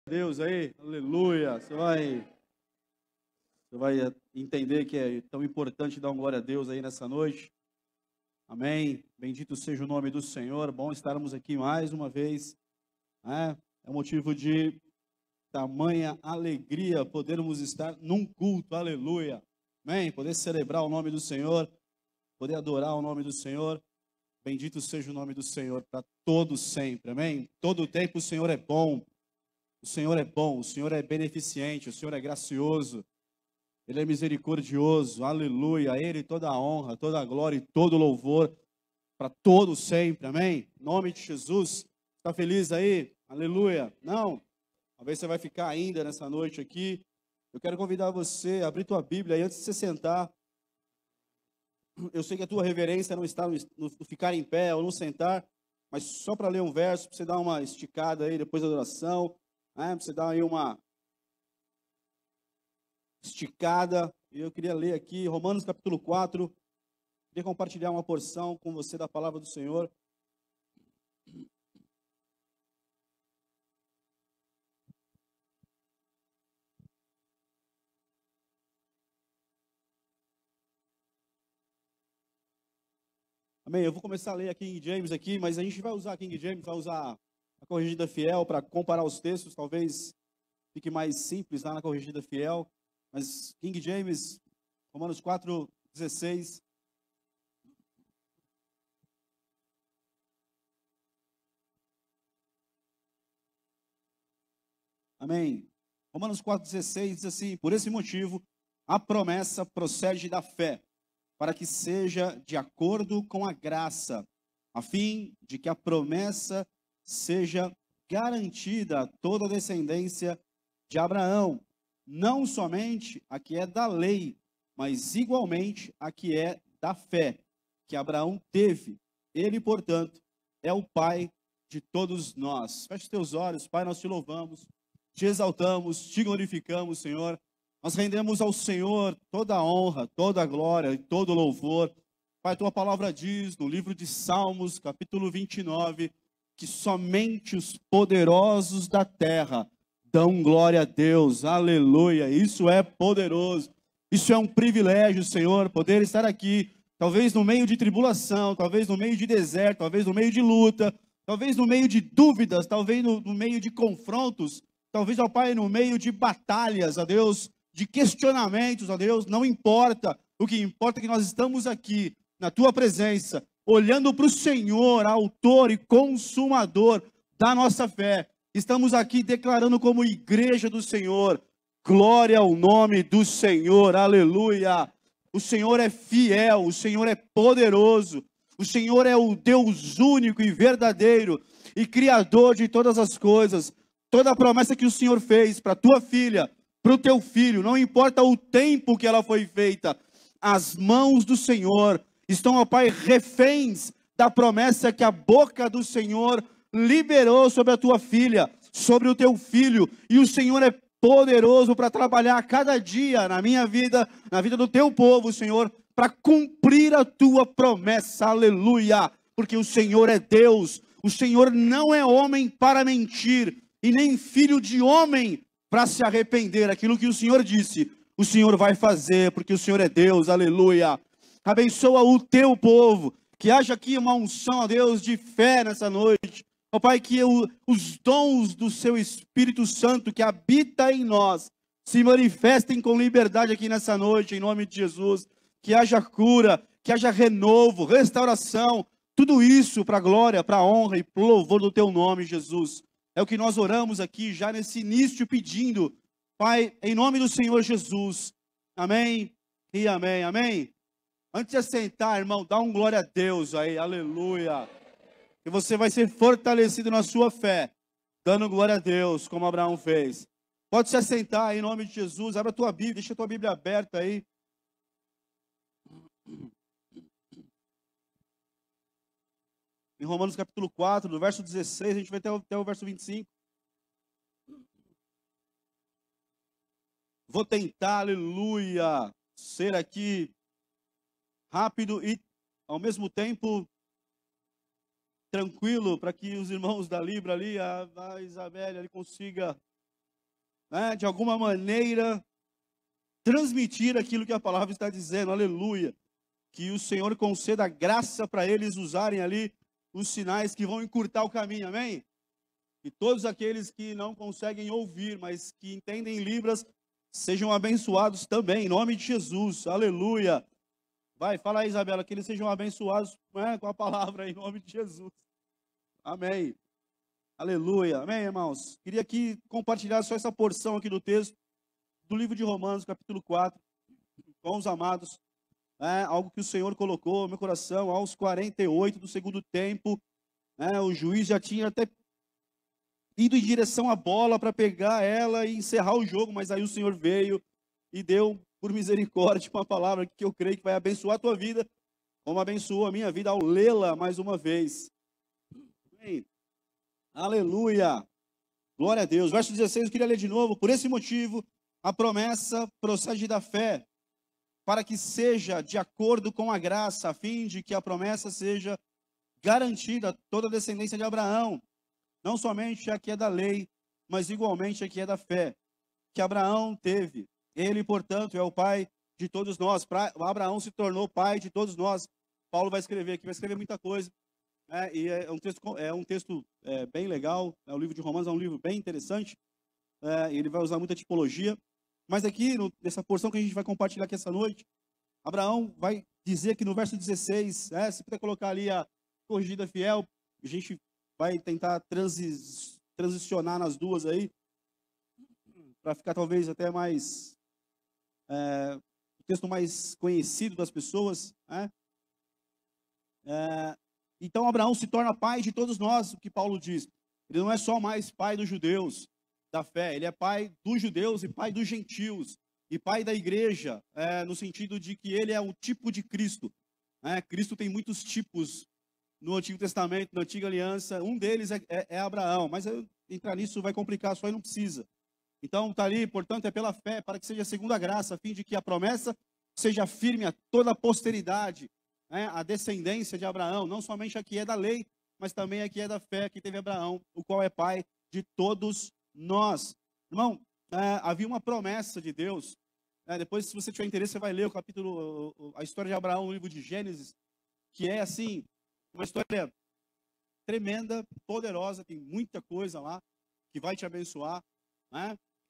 Deus aí, aleluia. Você vai entender que é tão importante dar um glória a Deus aí nessa noite. Amém. Bendito seja o nome do Senhor. Bom estarmos aqui mais uma vez, né? É motivo de tamanha alegria podermos estar num culto, aleluia. Amém. Poder celebrar o nome do Senhor, poder adorar o nome do Senhor. Bendito seja o nome do Senhor para todos sempre. Amém. Todo o tempo o Senhor é bom. O Senhor é bom, o Senhor é beneficente, o Senhor é gracioso, Ele é misericordioso, aleluia. A Ele toda a honra, toda a glória e todo o louvor para todos sempre, amém? Em nome de Jesus, está feliz aí? Aleluia. Não? Talvez você vai ficar ainda nessa noite aqui. Eu quero convidar você a abrir tua Bíblia aí antes de você sentar. Eu sei que a tua reverência não está no ficar em pé ou no sentar, mas só para ler um verso, para você dar uma esticada aí depois da adoração. Para você dar aí uma esticada. E eu queria ler aqui Romanos capítulo 4. Queria compartilhar uma porção com você da palavra do Senhor. Amém? Eu vou começar a ler a King James aqui, mas a gente vai usar a King James, vai usar a Corrigida Fiel para comparar os textos. Talvez fique mais simples lá na Corrigida Fiel. Mas King James, Romanos 4:16. Amém. Romanos 4:16 diz assim: por esse motivo, a promessa procede da fé, para que seja de acordo com a graça, a fim de que a promessa seja garantida a toda a descendência de Abraão, não somente a que é da lei, mas igualmente a que é da fé, que Abraão teve. Ele, portanto, é o pai de todos nós. Feche teus olhos, Pai, nós te louvamos, te exaltamos, te glorificamos, Senhor. Nós rendemos ao Senhor toda a honra, toda a glória e todo o louvor. Pai, tua palavra diz no livro de Salmos, capítulo 29, que somente os poderosos da terra dão glória a Deus. Aleluia. Isso é poderoso. Isso é um privilégio, Senhor, poder estar aqui, talvez no meio de tribulação, talvez no meio de deserto, talvez no meio de luta, talvez no meio de dúvidas, talvez no meio de confrontos, talvez, ó Pai, no meio de batalhas, ó Deus, de questionamentos, ó Deus, não importa. O que importa é que nós estamos aqui, na Tua presença, olhando para o Senhor, autor e consumador da nossa fé. Estamos aqui declarando como igreja do Senhor, glória ao nome do Senhor, aleluia. O Senhor é fiel, o Senhor é poderoso, o Senhor é o Deus único e verdadeiro e criador de todas as coisas. Toda a promessa que o Senhor fez para a tua filha, para o teu filho, não importa o tempo que ela foi feita, as mãos do Senhor estão, ó Pai, reféns da promessa que a boca do Senhor liberou sobre a tua filha, sobre o teu filho, e o Senhor é poderoso para trabalhar cada dia na minha vida, na vida do teu povo, Senhor, para cumprir a tua promessa, aleluia, porque o Senhor é Deus, o Senhor não é homem para mentir, e nem filho de homem para se arrepender. Aquilo que o Senhor disse, o Senhor vai fazer, porque o Senhor é Deus, aleluia. Abençoa o teu povo, que haja aqui uma unção, a Deus, de fé nessa noite. Ó Pai, que os dons do seu Espírito Santo que habita em nós se manifestem com liberdade aqui nessa noite, em nome de Jesus. Que haja cura, que haja renovo, restauração, tudo isso para a glória, para a honra e para o louvor do teu nome, Jesus. É o que nós oramos aqui já nesse início pedindo, Pai, em nome do Senhor Jesus. Amém e amém, amém. Antes de assentar, irmão, dá um glória a Deus aí, aleluia. E você vai ser fortalecido na sua fé, dando glória a Deus, como Abraão fez. Pode se assentar aí, em nome de Jesus. Abra a tua Bíblia, deixa a tua Bíblia aberta aí. Em Romanos capítulo 4, do verso 16, a gente vai até o verso 25. Vou tentar, aleluia, ser aqui rápido e, ao mesmo tempo, tranquilo, para que os irmãos da Libra ali, a Isabelle, ele consiga né, de alguma maneira, transmitir aquilo que a palavra está dizendo, aleluia. Que o Senhor conceda graça para eles usarem ali os sinais que vão encurtar o caminho, amém? E todos aqueles que não conseguem ouvir, mas que entendem Libras, sejam abençoados também, em nome de Jesus, aleluia. Vai, fala aí, Isabela, que eles sejam abençoados, né, com a palavra, em nome de Jesus. Amém. Aleluia. Amém, irmãos? Queria aqui compartilhar só essa porção aqui do texto, do livro de Romanos, capítulo 4, com os amados. Algo que o Senhor colocou no meu coração, aos 48 do segundo tempo. O juiz já tinha até ido em direção à bola para pegar ela e encerrar o jogo, mas aí o Senhor veio e deu, por misericórdia, uma palavra que eu creio que vai abençoar a tua vida, como abençoou a minha vida ao lê-la mais uma vez. Amém. Aleluia. Glória a Deus. Verso 16, eu queria ler de novo. Por esse motivo, a promessa procede da fé, para que seja de acordo com a graça, a fim de que a promessa seja garantida a toda a descendência de Abraão, não somente a que é da lei, mas igualmente a que é da fé, que Abraão teve. Ele, portanto, é o pai de todos nós. Abraão se tornou pai de todos nós. Paulo vai escrever aqui, vai escrever muita coisa. E é um texto bem legal. O livro de Romanos é um livro bem interessante. Ele vai usar muita tipologia. Mas aqui, nessa porção que a gente vai compartilhar aqui essa noite, Abraão vai dizer que no verso 16, se puder colocar ali a corrigida fiel, a gente vai tentar transicionar nas duas aí, para ficar talvez até mais, o texto mais conhecido das pessoas. Então Abraão se torna pai de todos nós, o que Paulo diz. Ele não é só mais pai dos judeus da fé, ele é pai dos judeus e pai dos gentios, e pai da igreja, no sentido de que ele é o tipo de Cristo. Cristo tem muitos tipos no Antigo Testamento, na Antiga Aliança, um deles é Abraão, mas entrar nisso vai complicar, só aí não precisa. Então está ali, portanto, é pela fé, para que seja segundo a graça, a fim de que a promessa seja firme a toda a posteridade, a descendência de Abraão, não somente a que é da lei, mas também a que é da fé, que teve Abraão, o qual é pai de todos nós. Irmão, havia uma promessa de Deus. Depois, se você tiver interesse, você vai ler a história de Abraão no livro de Gênesis, que é assim, uma história tremenda, poderosa, tem muita coisa lá que vai te abençoar.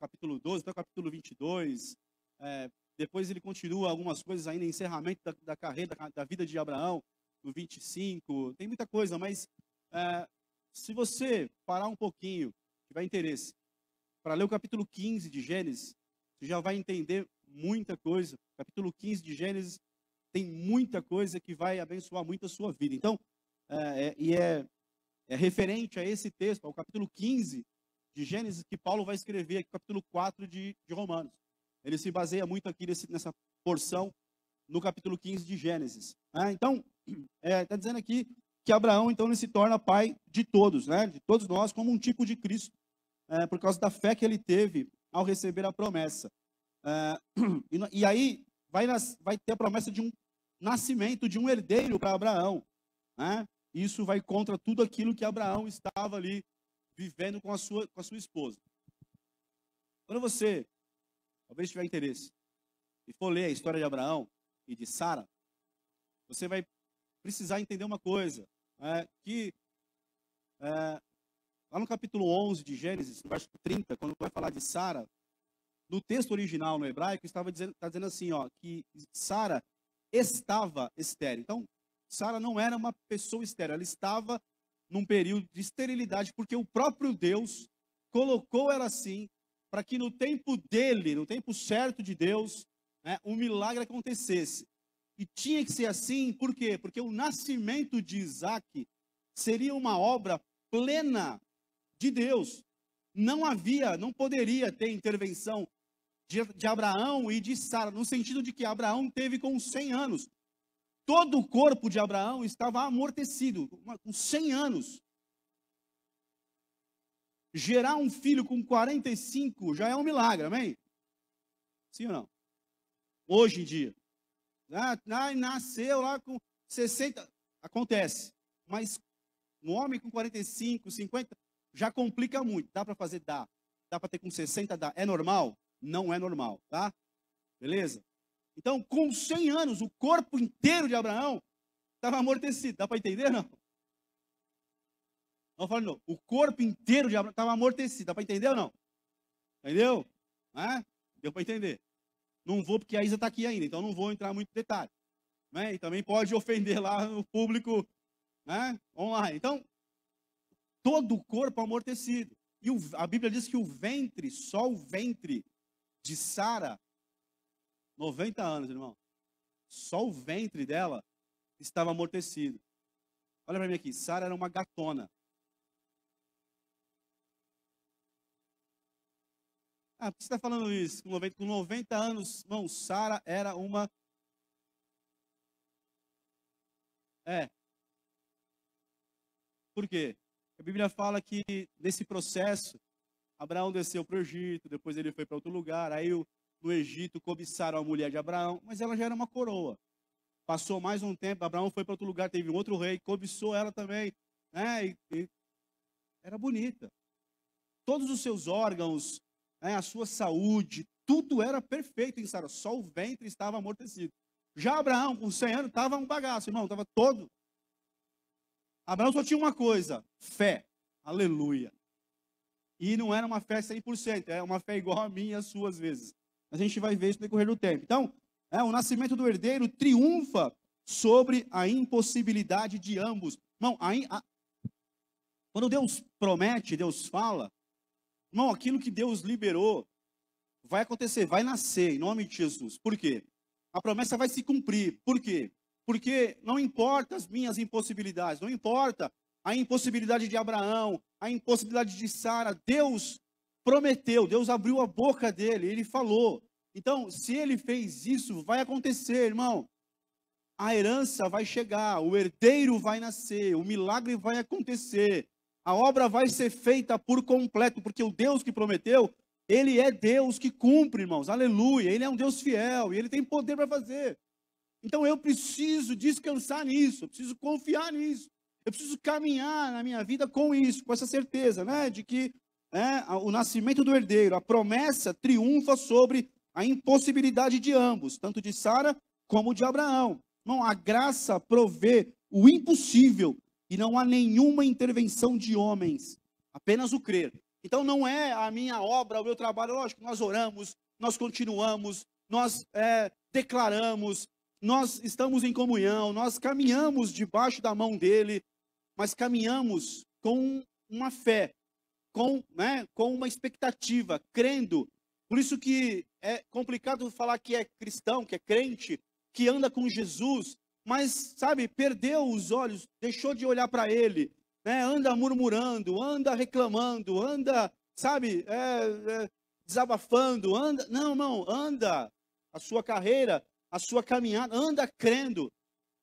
Capítulo 12 até o capítulo 22. Depois ele continua algumas coisas ainda, encerramento da carreira, da vida de Abraão, no 25. Tem muita coisa, mas se você parar um pouquinho, tiver interesse, para ler o capítulo 15 de Gênesis, você já vai entender muita coisa. Capítulo 15 de Gênesis tem muita coisa que vai abençoar muito a sua vida. Então, é referente a esse texto, ao capítulo 15 de Gênesis, que Paulo vai escrever aqui, capítulo 4 de Romanos. Ele se baseia muito aqui nessa porção, no capítulo 15 de Gênesis. Então, está dizendo aqui que Abraão, então, ele se torna pai de todos, de todos nós, como um tipo de Cristo, por causa da fé que ele teve ao receber a promessa. E aí, vai ter a promessa de um nascimento de um herdeiro para Abraão. Isso vai contra tudo aquilo que Abraão estava ali vivendo com a sua esposa. Quando você, talvez tiver interesse, e for ler a história de Abraão e de Sara, você vai precisar entender uma coisa, que lá no capítulo 11 de Gênesis, no verso 30, quando vai falar de Sara, no texto original no hebraico, está dizendo assim, que Sara estava estéril. Então, Sara não era uma pessoa estéril, ela estava num período de esterilidade, porque o próprio Deus colocou ela assim, para que no tempo dele, no tempo certo de Deus, um milagre acontecesse. E tinha que ser assim, por quê? Porque o nascimento de Isaac seria uma obra plena de Deus. Não poderia ter intervenção de Abraão e de Sara, no sentido de que Abraão teve com 100 anos. Todo o corpo de Abraão estava amortecido, com 100 anos. Gerar um filho com 45 já é um milagre, amém? Sim ou não? Hoje em dia. Nasceu lá com 60, acontece. Mas um homem com 45, 50, já complica muito. Dá para fazer? Dá. dá para ter com 60, dá. É normal? Não é normal, tá? Beleza? Então, com 100 anos, o corpo inteiro de Abraão estava amortecido. Dá para entender, não? Não falo de novo. O corpo inteiro de Abraão estava amortecido. Dá para entender ou não? Entendeu? Deu para entender. Não vou, porque a Isa está aqui ainda, então não vou entrar muito em detalhe. Né? E também pode ofender lá no público, né? Online. Então, todo o corpo amortecido. E a Bíblia diz que o ventre, só o ventre de Sara, 90 anos, irmão. Só o ventre dela estava amortecido. Olha para mim aqui, Sara era uma gatona. Por que você está falando isso? Com 90 anos, irmão, Sara era uma... Por quê? A Bíblia fala que nesse processo, Abraão desceu para o Egito, depois ele foi para outro lugar, aí no Egito cobiçaram a mulher de Abraão, mas ela já era uma coroa. Passou mais um tempo, Abraão foi para outro lugar, teve um outro rei, cobiçou ela também, né? E era bonita. Todos os seus órgãos, a sua saúde, tudo era perfeito em Sara, só o ventre estava amortecido. Já Abraão, com 100 anos, estava um bagaço, irmão, estava todo. Abraão só tinha uma coisa, fé, aleluia. E não era uma fé 100%, é uma fé igual a minha e a sua às vezes. A gente vai ver isso no decorrer do tempo. Então, o nascimento do herdeiro triunfa sobre a impossibilidade de ambos. Irmão, quando Deus promete, Deus fala, irmão, aquilo que Deus liberou vai acontecer, vai nascer em nome de Jesus. Por quê? A promessa vai se cumprir. Por quê? Porque não importa as minhas impossibilidades, não importa a impossibilidade de Abraão, a impossibilidade de Sara, Deus prometeu, Deus abriu a boca dele, ele falou. Então, se ele fez isso, vai acontecer, irmão. A herança vai chegar, o herdeiro vai nascer, o milagre vai acontecer, a obra vai ser feita por completo, porque o Deus que prometeu, ele é Deus que cumpre, irmãos, aleluia, ele é um Deus fiel, e ele tem poder para fazer. Então eu preciso descansar nisso, eu preciso confiar nisso, eu preciso caminhar na minha vida com isso, com essa certeza, né, de que o nascimento do herdeiro, a promessa triunfa sobre a impossibilidade de ambos, tanto de Sara como de Abraão. Não, a graça provê o impossível e não há nenhuma intervenção de homens, apenas o crer. Então não é a minha obra, o meu trabalho, lógico, nós oramos, nós continuamos, nós declaramos, nós estamos em comunhão, nós caminhamos debaixo da mão dele, mas caminhamos com uma fé, com uma expectativa, crendo. Por isso que é complicado falar que é cristão, que é crente, que anda com Jesus, mas, sabe, perdeu os olhos, deixou de olhar para ele, anda murmurando, anda reclamando, anda, sabe, desabafando, anda, não, anda a sua carreira, a sua caminhada, anda crendo.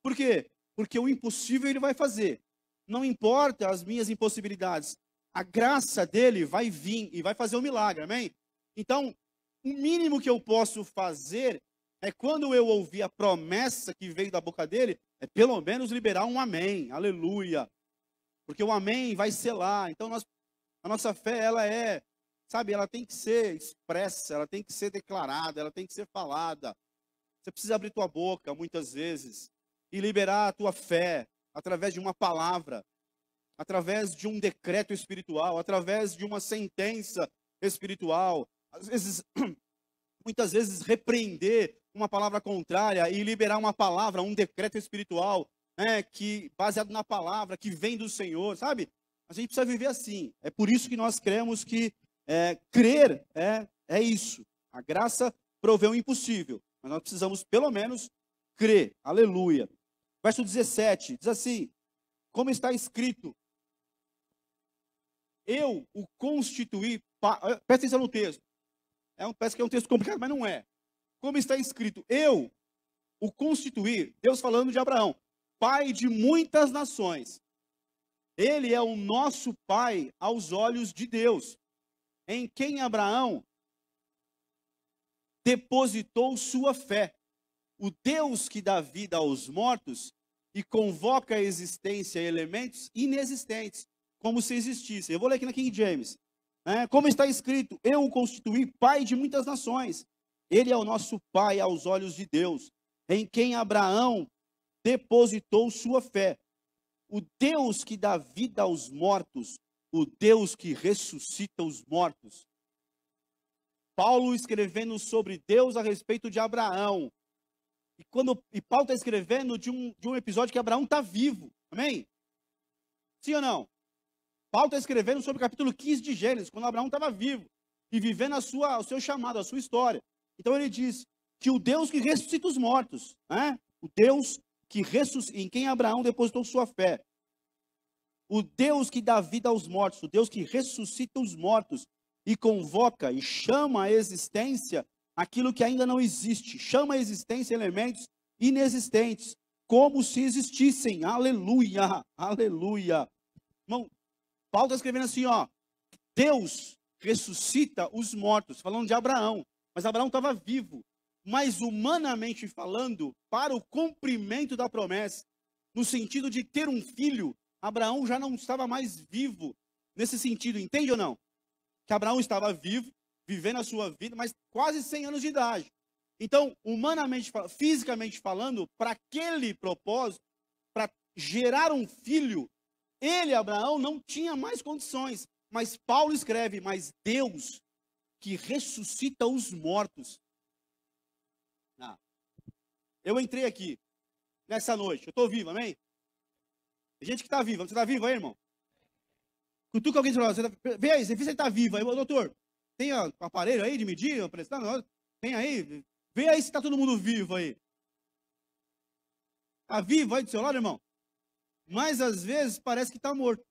Por quê? Porque o impossível ele vai fazer. Não importa as minhas impossibilidades, a graça dele vai vir e vai fazer um milagre, amém? Então, o mínimo que eu posso fazer é quando eu ouvir a promessa que veio da boca dele, é pelo menos liberar um amém, aleluia. Porque o amém vai selar. Então, a nossa fé, ela ela tem que ser expressa, ela tem que ser declarada, ela tem que ser falada. Você precisa abrir tua boca, muitas vezes, e liberar a tua fé, através de uma palavra, através de um decreto espiritual, através de uma sentença espiritual. Às vezes, muitas vezes, repreender uma palavra contrária e liberar uma palavra, um decreto espiritual, que baseado na palavra, que vem do Senhor, sabe? A gente precisa viver assim. É por isso que nós cremos que crer é isso. A graça provê o impossível, mas nós precisamos pelo menos crer. Aleluia. Verso 17, diz assim, como está escrito, eu o constituí, presta atenção no texto, parece que é um texto complicado, mas não é. Como está escrito, eu o constituí, Deus falando de Abraão, pai de muitas nações. Ele é o nosso pai aos olhos de Deus, em quem Abraão depositou sua fé. O Deus que dá vida aos mortos e convoca à existência elementos inexistentes, como se existissem. Eu vou ler aqui na King James. né? Como está escrito, eu o constituí pai de muitas nações. Ele é o nosso pai aos olhos de Deus, em quem Abraão depositou sua fé. O Deus que dá vida aos mortos, o Deus que ressuscita os mortos. Paulo escrevendo sobre Deus a respeito de Abraão. E Paulo está escrevendo de um episódio que Abraão está vivo. Amém? Sim ou não? Paulo está escrevendo sobre o capítulo 15 de Gênesis, quando Abraão estava vivo e vivendo o seu chamado, a sua história. Então ele diz que o Deus que ressuscita os mortos, né? O Deus em quem Abraão depositou sua fé. O Deus que dá vida aos mortos, o Deus que ressuscita os mortos e convoca e chama à existência aquilo que ainda não existe, chama à existência elementos inexistentes, como se existissem. Aleluia, aleluia. Irmão, Paulo está escrevendo assim, ó, Deus ressuscita os mortos, falando de Abraão, mas Abraão estava vivo, mas humanamente falando, para o cumprimento da promessa, no sentido de ter um filho, Abraão já não estava mais vivo, nesse sentido, entende ou não? Que Abraão estava vivo, vivendo a sua vida, mas quase 100 anos de idade. Então, humanamente, fisicamente falando, para aquele propósito, para gerar um filho, ele, Abraão, não tinha mais condições. Mas Paulo escreve, mas Deus que ressuscita os mortos. Ah, eu entrei aqui, nessa noite, eu estou vivo, amém? Tem gente que está viva, você está vivo aí, irmão? Cutuca alguém e fala, vê aí, você está vivo aí, doutor, tem o aparelho aí de medir, pressão? Tem aí, vê aí se está todo mundo vivo aí. Está vivo aí do seu lado, irmão? Mas às vezes parece que está morto.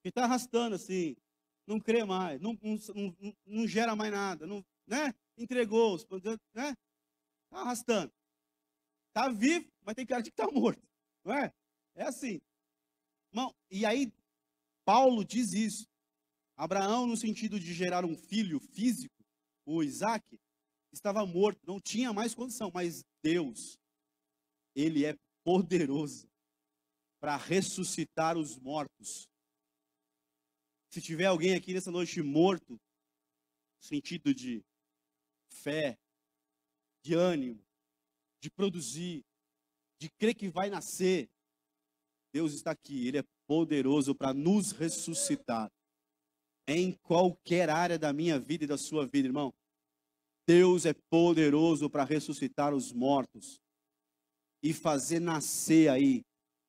Que está arrastando assim, não crê mais, não gera mais nada, não, né? Entregou, né? Está arrastando. Está vivo, mas tem cara de que está morto, não é? É assim. Irmão, e aí Paulo diz isso. Abraão, no sentido de gerar um filho físico, o Isaac, estava morto, não tinha mais condição, mas Deus, ele é poderoso para ressuscitar os mortos. Se tiver alguém aqui nessa noite morto, no sentido de fé, de ânimo, de produzir, de crer que vai nascer, Deus está aqui, Ele é poderoso para nos ressuscitar. Em qualquer área da minha vida e da sua vida, irmão. Deus é poderoso para ressuscitar os mortos e fazer nascer aí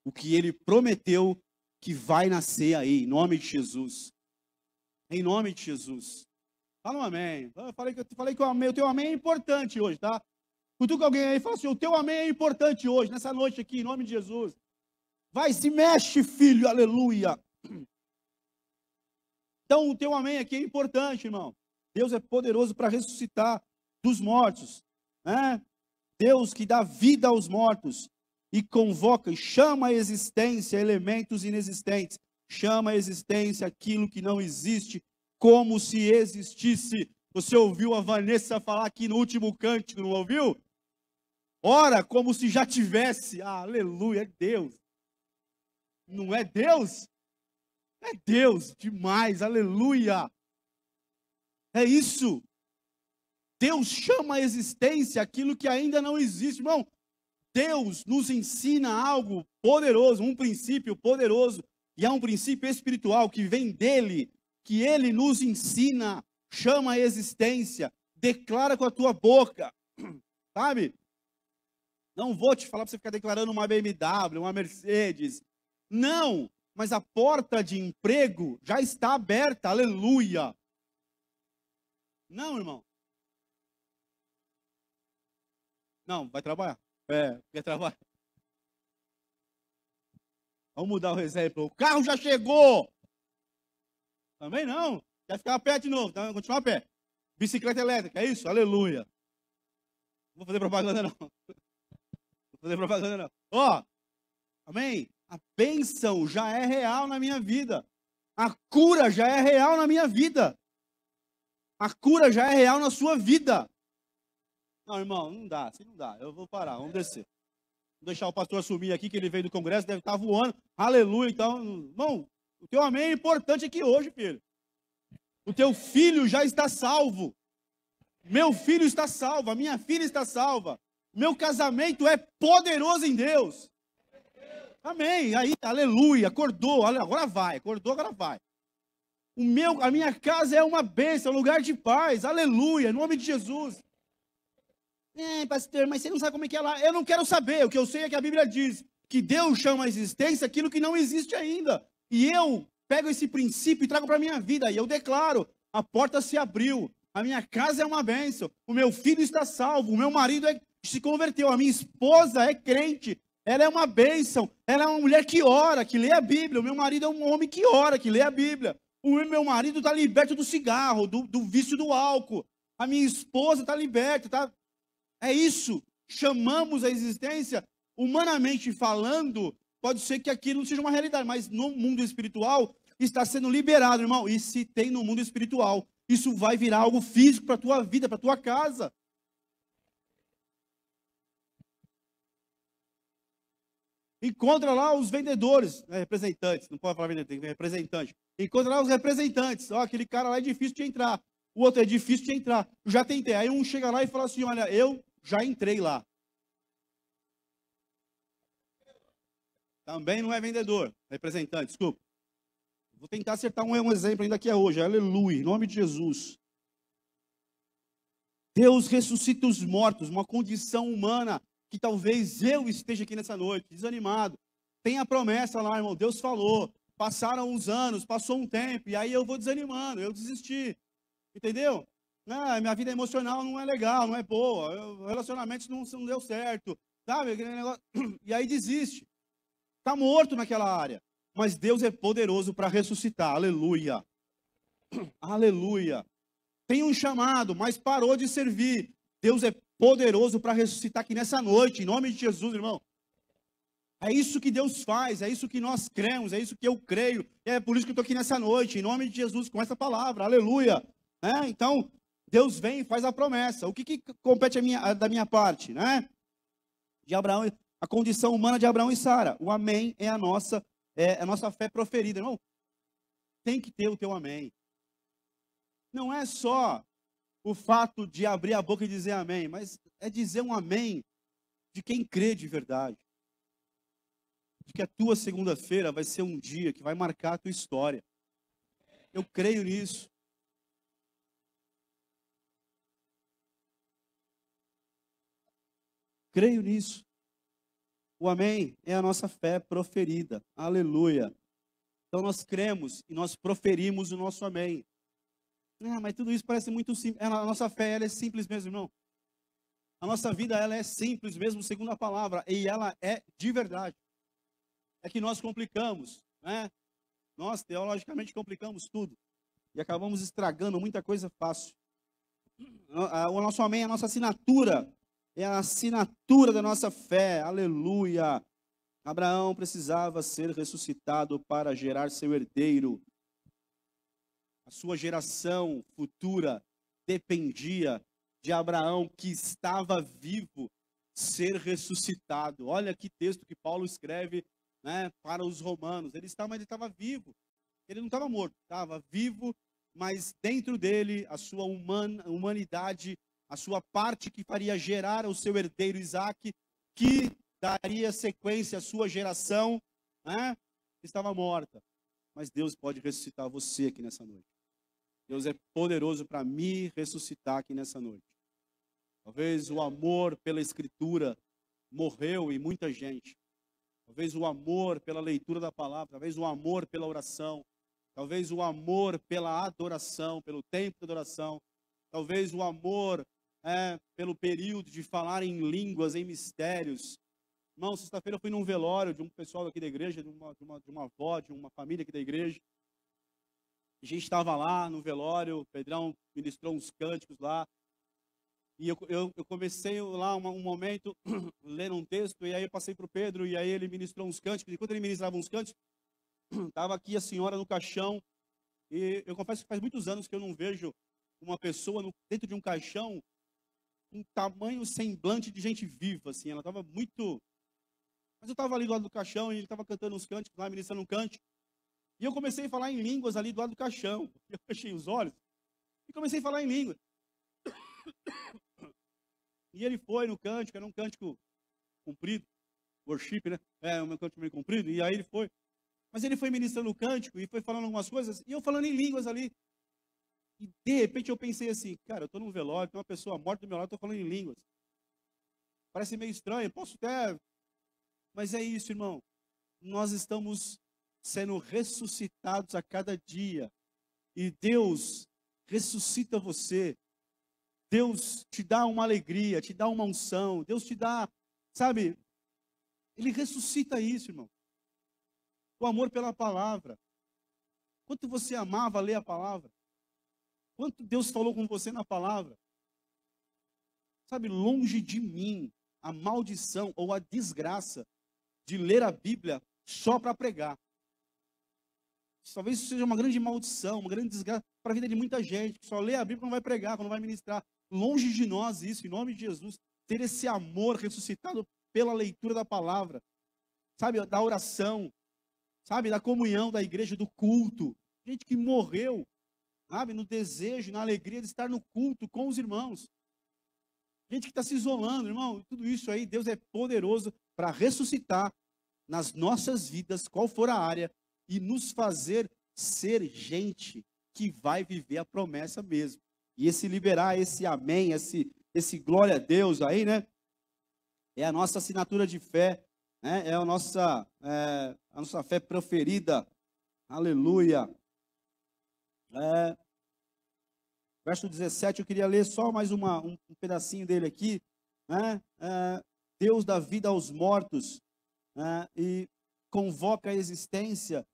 o que Ele prometeu que vai nascer aí, em nome de Jesus. Em nome de Jesus. Fala um amém. Eu falei que o teu amém é importante hoje, tá? Cutuca alguém aí e fala assim, o teu amém é importante hoje, nessa noite aqui, em nome de Jesus. Vai, se mexe, filho, aleluia. Então, o teu amém aqui é importante, irmão. Deus é poderoso para ressuscitar dos mortos, né? Deus que dá vida aos mortos e convoca e chama à existência elementos inexistentes. Chama à existência aquilo que não existe como se existisse. Você ouviu a Vanessa falar aqui no último cântico, não ouviu? Ora, como se já tivesse. Aleluia, é Deus. Não é Deus? É Deus demais, aleluia. É isso. Deus chama à existência aquilo que ainda não existe, irmão. Deus nos ensina algo poderoso, um princípio poderoso, e é um princípio espiritual que vem dele, que ele nos ensina, chama à existência, declara com a tua boca, sabe? Não vou te falar para você ficar declarando uma BMW, uma Mercedes, não, mas a porta de emprego já está aberta, aleluia. Não, irmão. Não, vai trabalhar. Quer trabalhar. Vamos mudar o exemplo. O carro já chegou. Também não. Quer ficar a pé de novo. Então, continuar a pé. Bicicleta elétrica, é isso? Aleluia. Não vou fazer propaganda, não. Vou fazer propaganda, não. Ó, amém? A bênção já é real na minha vida. A cura já é real na minha vida. A cura já é real na sua vida. Não, irmão, não dá, assim não dá. Eu vou parar, vamos descer. Vou deixar o pastor assumir aqui, que ele veio do congresso, deve estar voando. Aleluia, então, irmão, O teu amém é importante aqui hoje, filho. O teu filho já está salvo. Meu filho está salvo, a minha filha está salva. Meu casamento é poderoso em Deus. Amém. Aí, aleluia, acordou, agora vai, acordou, agora vai. A minha casa é uma bênção, um lugar de paz. Aleluia, em nome de Jesus. Pastor, mas você não sabe como é que é lá. Eu não quero saber, o que eu sei é que a Bíblia diz que Deus chama a existência aquilo que não existe ainda. E eu pego esse princípio e trago para a minha vida. E eu declaro, a porta se abriu. A minha casa é uma bênção. O meu filho está salvo. O meu marido se converteu. A minha esposa é crente. Ela é uma bênção. Ela é uma mulher que ora, que lê a Bíblia. O meu marido é um homem que ora, que lê a Bíblia. O meu marido está liberto do cigarro, do vício do álcool. A minha esposa está liberta. É isso. Chamamos a existência, humanamente falando, pode ser que aquilo não seja uma realidade, mas no mundo espiritual está sendo liberado, irmão. E se tem no mundo espiritual, isso vai virar algo físico para a tua vida, para a tua casa. Encontra lá os vendedores, representantes, não pode falar vendedor, representante. Encontra lá os representantes. Ó, aquele cara lá é difícil de entrar. O outro é difícil de entrar. Eu já tentei. Aí um chega lá e fala assim: olha, eu já entrei lá. Também não é vendedor, representante, desculpa. Vou tentar acertar um exemplo ainda aqui hoje. Aleluia, em nome de Jesus. Deus ressuscita os mortos, uma condição humana que talvez eu esteja aqui nessa noite, desanimado. Tem a promessa lá, irmão, Deus falou. Passaram uns anos, passou um tempo, e aí eu vou desanimando, eu desisti. Entendeu? Minha vida emocional não é legal, não é boa. Relacionamentos não deu certo. Sabe? E aí desiste. Está morto naquela área. Mas Deus é poderoso para ressuscitar. Aleluia. Aleluia. Tem um chamado, mas parou de servir. Deus é poderoso para ressuscitar aqui nessa noite. Em nome de Jesus, irmão. É isso que Deus faz. É isso que nós cremos. É isso que eu creio. É por isso que eu estou aqui nessa noite. Em nome de Jesus, com essa palavra. Aleluia. Então, Deus vem e faz a promessa. O que compete da minha parte, né? De Abraão, a condição humana de Abraão e Sara. O amém é a nossa fé proferida. Irmão, tem que ter o teu amém. Não é só o fato de abrir a boca e dizer amém, mas é dizer um amém de quem crê de verdade. De que a tua segunda-feira vai ser um dia que vai marcar a tua história. Eu creio nisso. Creio nisso. O amém é a nossa fé proferida. Aleluia. Então nós cremos e nós proferimos o nosso amém. Mas tudo isso parece muito simples. A nossa fé, ela é simples mesmo, irmão. A nossa vida, ela é simples mesmo, segundo a palavra. E ela é de verdade. É que nós complicamos, né? Nós, teologicamente, complicamos tudo. E acabamos estragando muita coisa fácil. O nosso amém é a nossa assinatura. É a assinatura da nossa fé. Aleluia. Abraão precisava ser ressuscitado para gerar seu herdeiro. A sua geração futura dependia de Abraão, que estava vivo, ser ressuscitado. Olha que texto que Paulo escreve, né, para os romanos. Ele estava vivo. Ele não estava morto, estava vivo, mas dentro dele a sua humanidade, a sua parte que faria gerar o seu herdeiro Isaac, que daria sequência à sua geração, né, estava morta. Mas Deus pode ressuscitar você aqui nessa noite. Deus é poderoso para me ressuscitar aqui nessa noite. Talvez o amor pela Escritura morreu em muita gente. Talvez o amor pela leitura da palavra, talvez o amor pela oração, talvez o amor pela adoração, pelo tempo de adoração, talvez o amor pelo período de falar em línguas, em mistérios. Irmão, sexta-feira eu fui num velório de um pessoal aqui da igreja, de uma avó, de uma família aqui da igreja. A gente estava lá no velório, o Pedrão ministrou uns cânticos lá. E eu comecei lá um momento, lendo um texto, e aí eu passei para o Pedro, e aí ele ministrou uns cânticos. Enquanto ele ministrava uns cânticos, estava aqui a senhora no caixão. E eu confesso que faz muitos anos que eu não vejo uma pessoa dentro de um caixão, um tamanho semblante de gente viva, assim. Ela estava muito... Mas eu estava ali do lado do caixão, e ele estava cantando uns cânticos lá, ministrando um cântico. E eu comecei a falar em línguas ali do lado do caixão. Eu fechei os olhos e comecei a falar em línguas. E ele foi no cântico, era um cântico comprido, worship, né? É, um cântico meio comprido, e aí ele foi. Mas ele foi ministrando o cântico e foi falando algumas coisas, e eu falando em línguas ali. E de repente eu pensei assim, cara, eu estou num velório, tem uma pessoa morta do meu lado, estou falando em línguas. Parece meio estranho, posso até... Mas é isso, irmão. Nós estamos sendo ressuscitados a cada dia. E Deus ressuscita você. Deus te dá uma alegria, te dá uma unção. Deus te dá, sabe? Ele ressuscita isso, irmão. O amor pela palavra. Quanto você amava ler a palavra? Quanto Deus falou com você na palavra? Sabe, longe de mim a maldição ou a desgraça de ler a Bíblia só para pregar. Talvez isso seja uma grande maldição, uma grande desgraça para a vida de muita gente, que só lê a Bíblia, não vai pregar, não vai ministrar. Longe de nós isso, em nome de Jesus, ter esse amor ressuscitado pela leitura da palavra, sabe, da oração, sabe, da comunhão da igreja, do culto. Gente que morreu, sabe, no desejo, na alegria de estar no culto com os irmãos. Gente que está se isolando, irmão, tudo isso aí, Deus é poderoso para ressuscitar nas nossas vidas, qual for a área, e nos fazer ser gente que vai viver a promessa mesmo. E esse liberar, esse amém, esse glória a Deus aí, né? É a nossa assinatura de fé, né? É a nossa fé preferida. Aleluia. Verso 17, eu queria ler só mais um pedacinho dele aqui, né? Deus dá vida aos mortos, né? E convoca à existência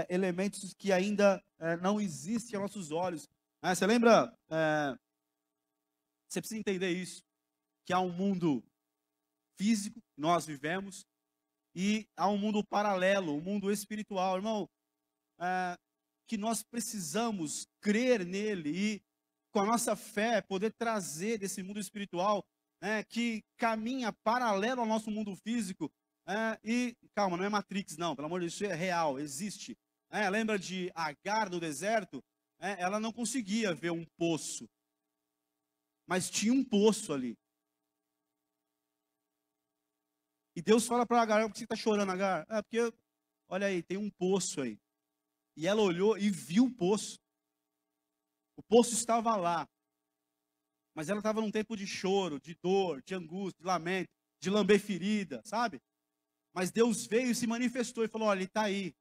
elementos que ainda não existem aos nossos olhos. Você lembra? Você precisa entender isso, que há um mundo físico que nós vivemos e há um mundo paralelo, um mundo espiritual, irmão, que nós precisamos crer nele e com a nossa fé poder trazer desse mundo espiritual que caminha paralelo ao nosso mundo físico. E calma, não é Matrix não, pelo amor de Deus, isso é real, existe. Lembra de Agar no deserto? Ela não conseguia ver um poço, mas tinha um poço ali. E Deus fala para Agar: por que você está chorando, Agar? Porque, olha aí, tem um poço aí. E ela olhou e viu o poço. O poço estava lá. Mas ela estava num tempo de choro, de dor, de angústia, de lamento, de lamber ferida, sabe? Mas Deus veio e se manifestou e falou: olha, ele está aí.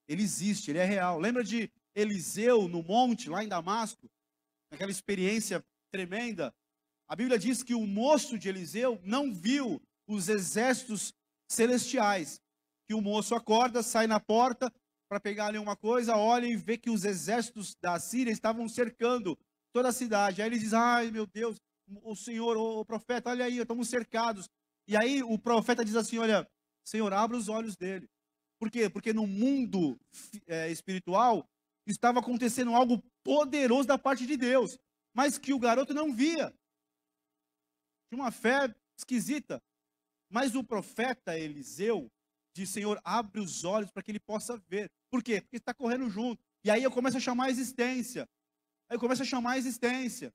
Ele existe, ele é real. Lembra de Eliseu no monte, lá em Damasco? Aquela experiência tremenda. A Bíblia diz que o moço de Eliseu não viu os exércitos celestiais. Que o moço acorda, sai na porta para pegar ali uma coisa, olha e vê que os exércitos da Síria estavam cercando toda a cidade. Aí ele diz: ai meu Deus, o Senhor, o profeta, olha aí, estamos cercados. E aí o profeta diz assim: olha, Senhor, abra os olhos dele. Por quê? Porque no mundo espiritual estava acontecendo algo poderoso da parte de Deus, mas que o garoto não via. Tinha uma fé esquisita. Mas o profeta Eliseu diz: Senhor, abre os olhos para que ele possa ver. Por quê? Porque está correndo junto. E aí eu começo a chamar a existência. Aí eu começo a chamar a existência.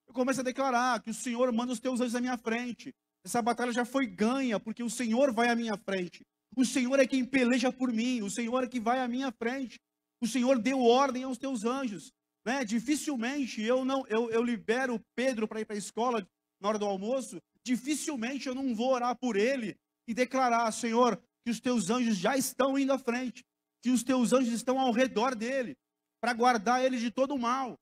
Eu começo a declarar que o Senhor manda os teus anjos à minha frente. Essa batalha já foi ganha, porque o Senhor vai à minha frente. O Senhor é quem peleja por mim. O Senhor é que vai à minha frente. O Senhor deu ordem aos teus anjos. Né? Dificilmente eu libero Pedro para ir para a escola na hora do almoço. Dificilmente eu não vou orar por ele e declarar: Senhor, que os teus anjos já estão indo à frente. Que os teus anjos estão ao redor dele, para guardar ele de todo o mal.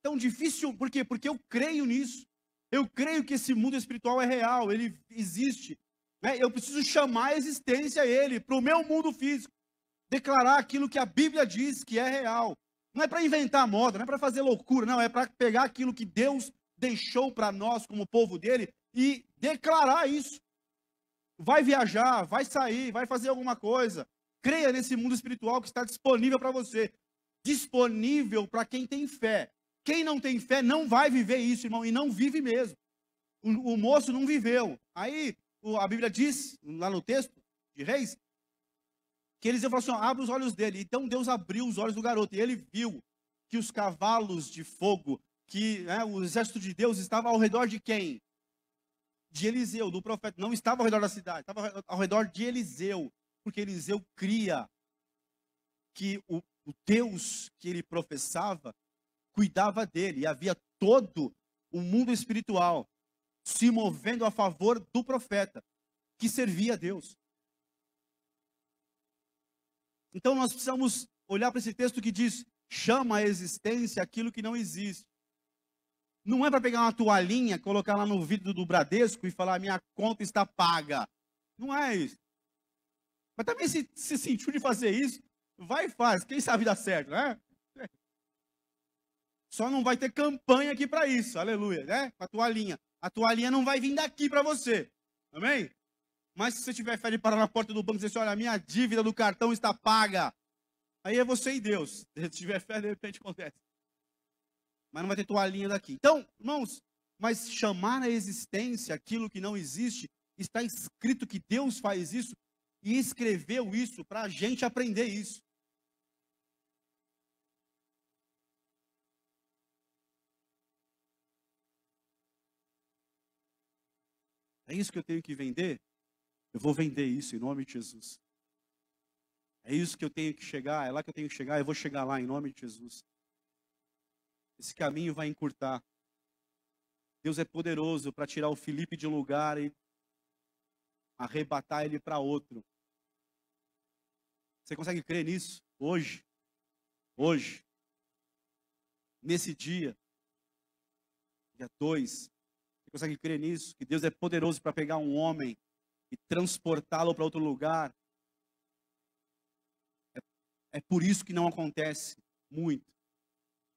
Então, difícil, por quê? Porque eu creio nisso. Eu creio que esse mundo espiritual é real, ele existe. Né? Eu preciso chamar a existência a ele, para o meu mundo físico. Declarar aquilo que a Bíblia diz que é real. Não é para inventar moda, não é para fazer loucura, não. É para pegar aquilo que Deus deixou para nós como povo dele e declarar isso. Vai viajar, vai sair, vai fazer alguma coisa. Creia nesse mundo espiritual que está disponível para você. Disponível para quem tem fé. Quem não tem fé não vai viver isso, irmão, e não vive mesmo. O moço não viveu. Aí a Bíblia diz, lá no texto de Reis, que Eliseu falou assim, ó, abre os olhos dele. Então Deus abriu os olhos do garoto, e ele viu que os cavalos de fogo, que o exército de Deus estava ao redor de quem? De Eliseu, do profeta. Não estava ao redor da cidade, estava ao redor de Eliseu, porque Eliseu cria que o Deus que ele professava cuidava dele, e havia todo o mundo espiritual se movendo a favor do profeta, que servia a Deus. Então nós precisamos olhar para esse texto que diz, chama a existência aquilo que não existe. Não é para pegar uma toalhinha, colocar lá no vidro do Bradesco e falar, minha conta está paga. Não é isso. Mas também se sentiu de fazer isso, vai e faz, quem sabe dá certo, né? Só não vai ter campanha aqui para isso, aleluia, né? Com a toalhinha. A toalhinha não vai vir daqui para você, amém? Mas se você tiver fé de parar na porta do banco e dizer assim, olha, a minha dívida do cartão está paga. Aí é você e Deus. Se tiver fé, de repente acontece. Mas não vai ter toalhinha daqui. Então, irmãos, mas chamar a existência aquilo que não existe, está escrito que Deus faz isso e escreveu isso para a gente aprender isso. É isso que eu tenho que vender? Eu vou vender isso em nome de Jesus. É isso que eu tenho que chegar, é lá que eu tenho que chegar, eu vou chegar lá em nome de Jesus. Esse caminho vai encurtar. Deus é poderoso para tirar o Felipe de um lugar e arrebatar ele para outro. Você consegue crer nisso? Hoje, nesse dia 2, você consegue crer nisso? Que Deus é poderoso para pegar um homem e transportá-lo para outro lugar? É por isso que não acontece muito.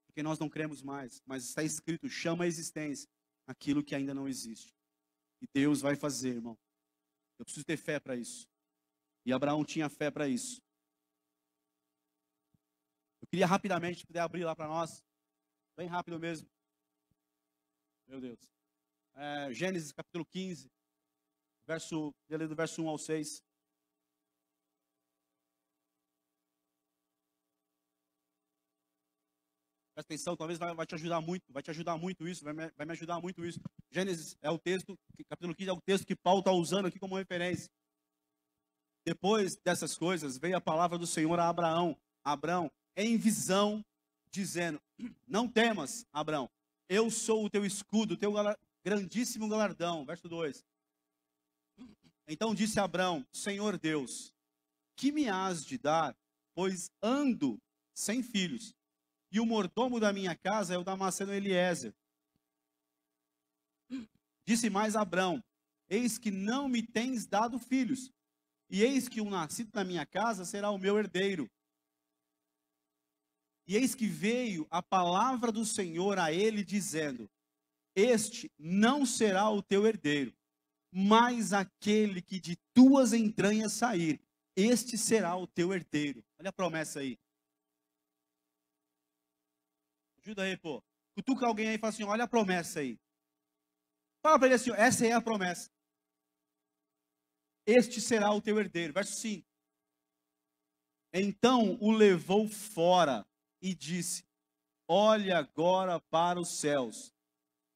Porque nós não cremos mais. Mas está escrito, chama a existência aquilo que ainda não existe. E Deus vai fazer, irmão. Eu preciso ter fé para isso. E Abraão tinha fé para isso. Eu queria rapidamente, se puder abrir lá para nós. Bem rápido mesmo. Meu Deus. Gênesis capítulo 15. Do verso 1 ao 6. Presta atenção, talvez vai te ajudar muito isso, vai me ajudar muito isso. Gênesis é o texto, capítulo 15 é o texto que Paulo está usando aqui como referência. Depois dessas coisas, veio a palavra do Senhor a Abraão. Abraão, em visão, dizendo, não temas, Abraão, eu sou o teu escudo, o teu grandíssimo galardão. Verso 2. Então disse Abraão, Senhor Deus, que me has de dar, pois ando sem filhos. E o mordomo da minha casa é o Damasceno Eliezer. Disse mais Abrão, eis que não me tens dado filhos, e eis que o nascido na minha casa será o meu herdeiro. E eis que veio a palavra do Senhor a ele, dizendo, este não será o teu herdeiro, mas aquele que de tuas entranhas sair, este será o teu herdeiro. Olha a promessa aí. Ajuda aí, pô. Cutuca alguém aí e fala assim, olha a promessa aí. Fala para ele assim, essa é a promessa. Este será o teu herdeiro. Verso 5. Então o levou fora e disse, olha agora para os céus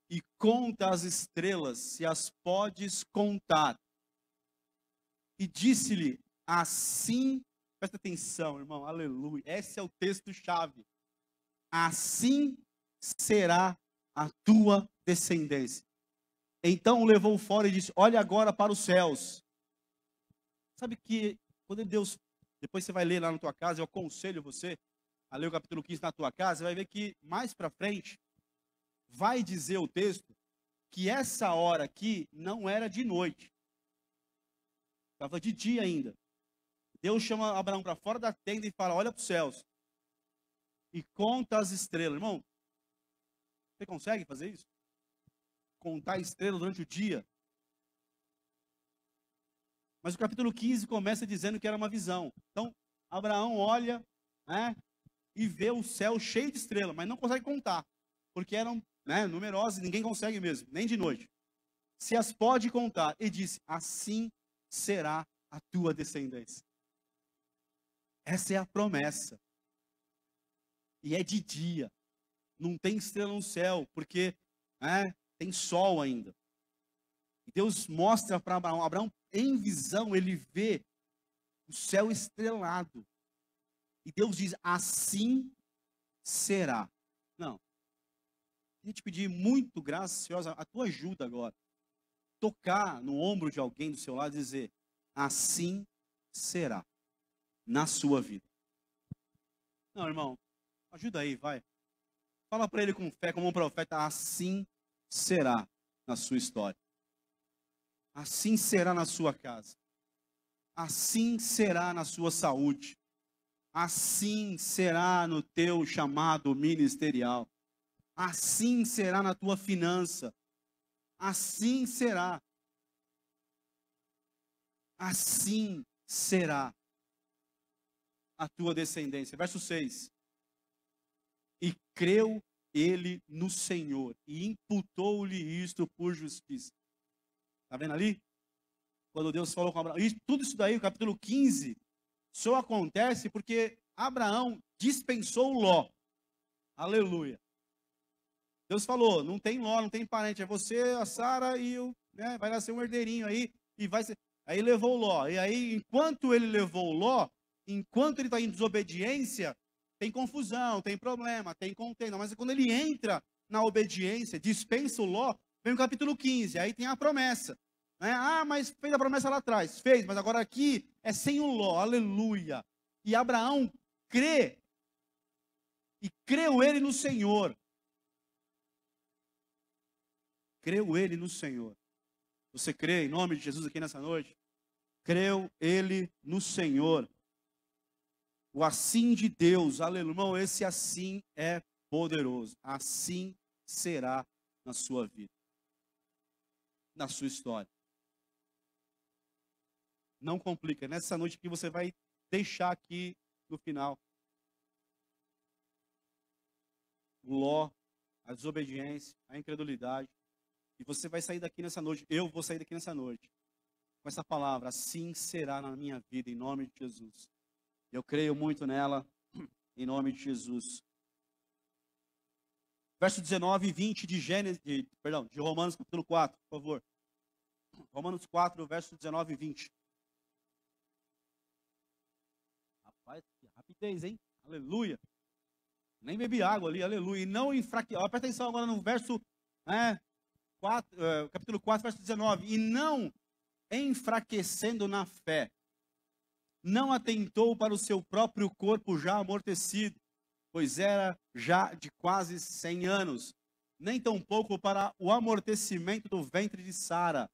e conta as estrelas, se as podes contar. E disse-lhe, assim, presta atenção, irmão, aleluia. Esse é o texto-chave. Assim será a tua descendência. Então o levou fora e disse, olha agora para os céus. Sabe que quando Deus, depois você vai ler lá na tua casa, eu aconselho você a ler o capítulo 15 na tua casa, você vai ver que mais para frente, vai dizer o texto, que essa hora aqui não era de noite. Estava de dia ainda. Deus chama Abraão para fora da tenda e fala, olha para os céus. E conta as estrelas. Irmão, você consegue fazer isso? Contar estrelas durante o dia? Mas o capítulo 15 começa dizendo que era uma visão. Então, Abraão olha, e vê o céu cheio de estrelas, mas não consegue contar. Porque eram numerosas e ninguém consegue mesmo, nem de noite. Se as pode contar. E disse, assim será a tua descendência. Essa é a promessa. E é de dia. Não tem estrela no céu, porque tem sol ainda. E Deus mostra para Abraão. Abraão, em visão, ele vê o céu estrelado. E Deus diz, assim será. Não. Queria te pedir muito graciosa a tua ajuda agora. Tocar no ombro de alguém do seu lado e dizer, assim será na sua vida. Não, irmão, ajuda aí, vai. Fala para ele com fé, como um profeta, assim será na sua história. Assim será na sua casa. Assim será na sua saúde. Assim será no teu chamado ministerial. Assim será na tua finança. Assim será. Assim será a tua descendência. Verso 6. E creu ele no Senhor, e imputou-lhe isto por justiça. Está vendo ali? Quando Deus falou com Abraão. Tudo isso daí, o capítulo 15, só acontece porque Abraão dispensou Ló. Aleluia. Deus falou, não tem Ló, não tem parente, é você, a Sara e o, vai nascer um herdeirinho aí, e vai ser. Aí levou Ló. E aí, enquanto ele levou Ló, enquanto ele está em desobediência, tem confusão, tem problema, tem contenda. Mas quando ele entra na obediência, dispensa o Ló, vem o capítulo 15, aí tem a promessa. Mas fez a promessa lá atrás. Fez, mas agora aqui é sem o Ló, aleluia. E Abraão crê, e creu ele no Senhor. Creu ele no Senhor. Você crê em nome de Jesus aqui nessa noite? Creu ele no Senhor. O assim de Deus, aleluia. Irmão, esse assim é poderoso. Assim será na sua vida, na sua história. Não complica. Nessa noite que você vai deixar aqui no final o Ló, a desobediência, a incredulidade. E você vai sair daqui nessa noite. Eu vou sair daqui nessa noite com essa palavra. Assim será na minha vida, em nome de Jesus. Eu creio muito nela, em nome de Jesus. Verso 19 e 20 de Romanos capítulo 4, por favor. Romanos 4, verso 19 e 20. Rapaz, que rapidez, hein? Aleluia. Nem bebi água ali, aleluia. E não enfraqueceu. Presta atenção agora no verso 4, capítulo 4, verso 19. E não enfraquecendo na fé, não atentou para o seu próprio corpo já amortecido, pois era já de quase 100 anos, nem tampouco para o amortecimento do ventre de Sara.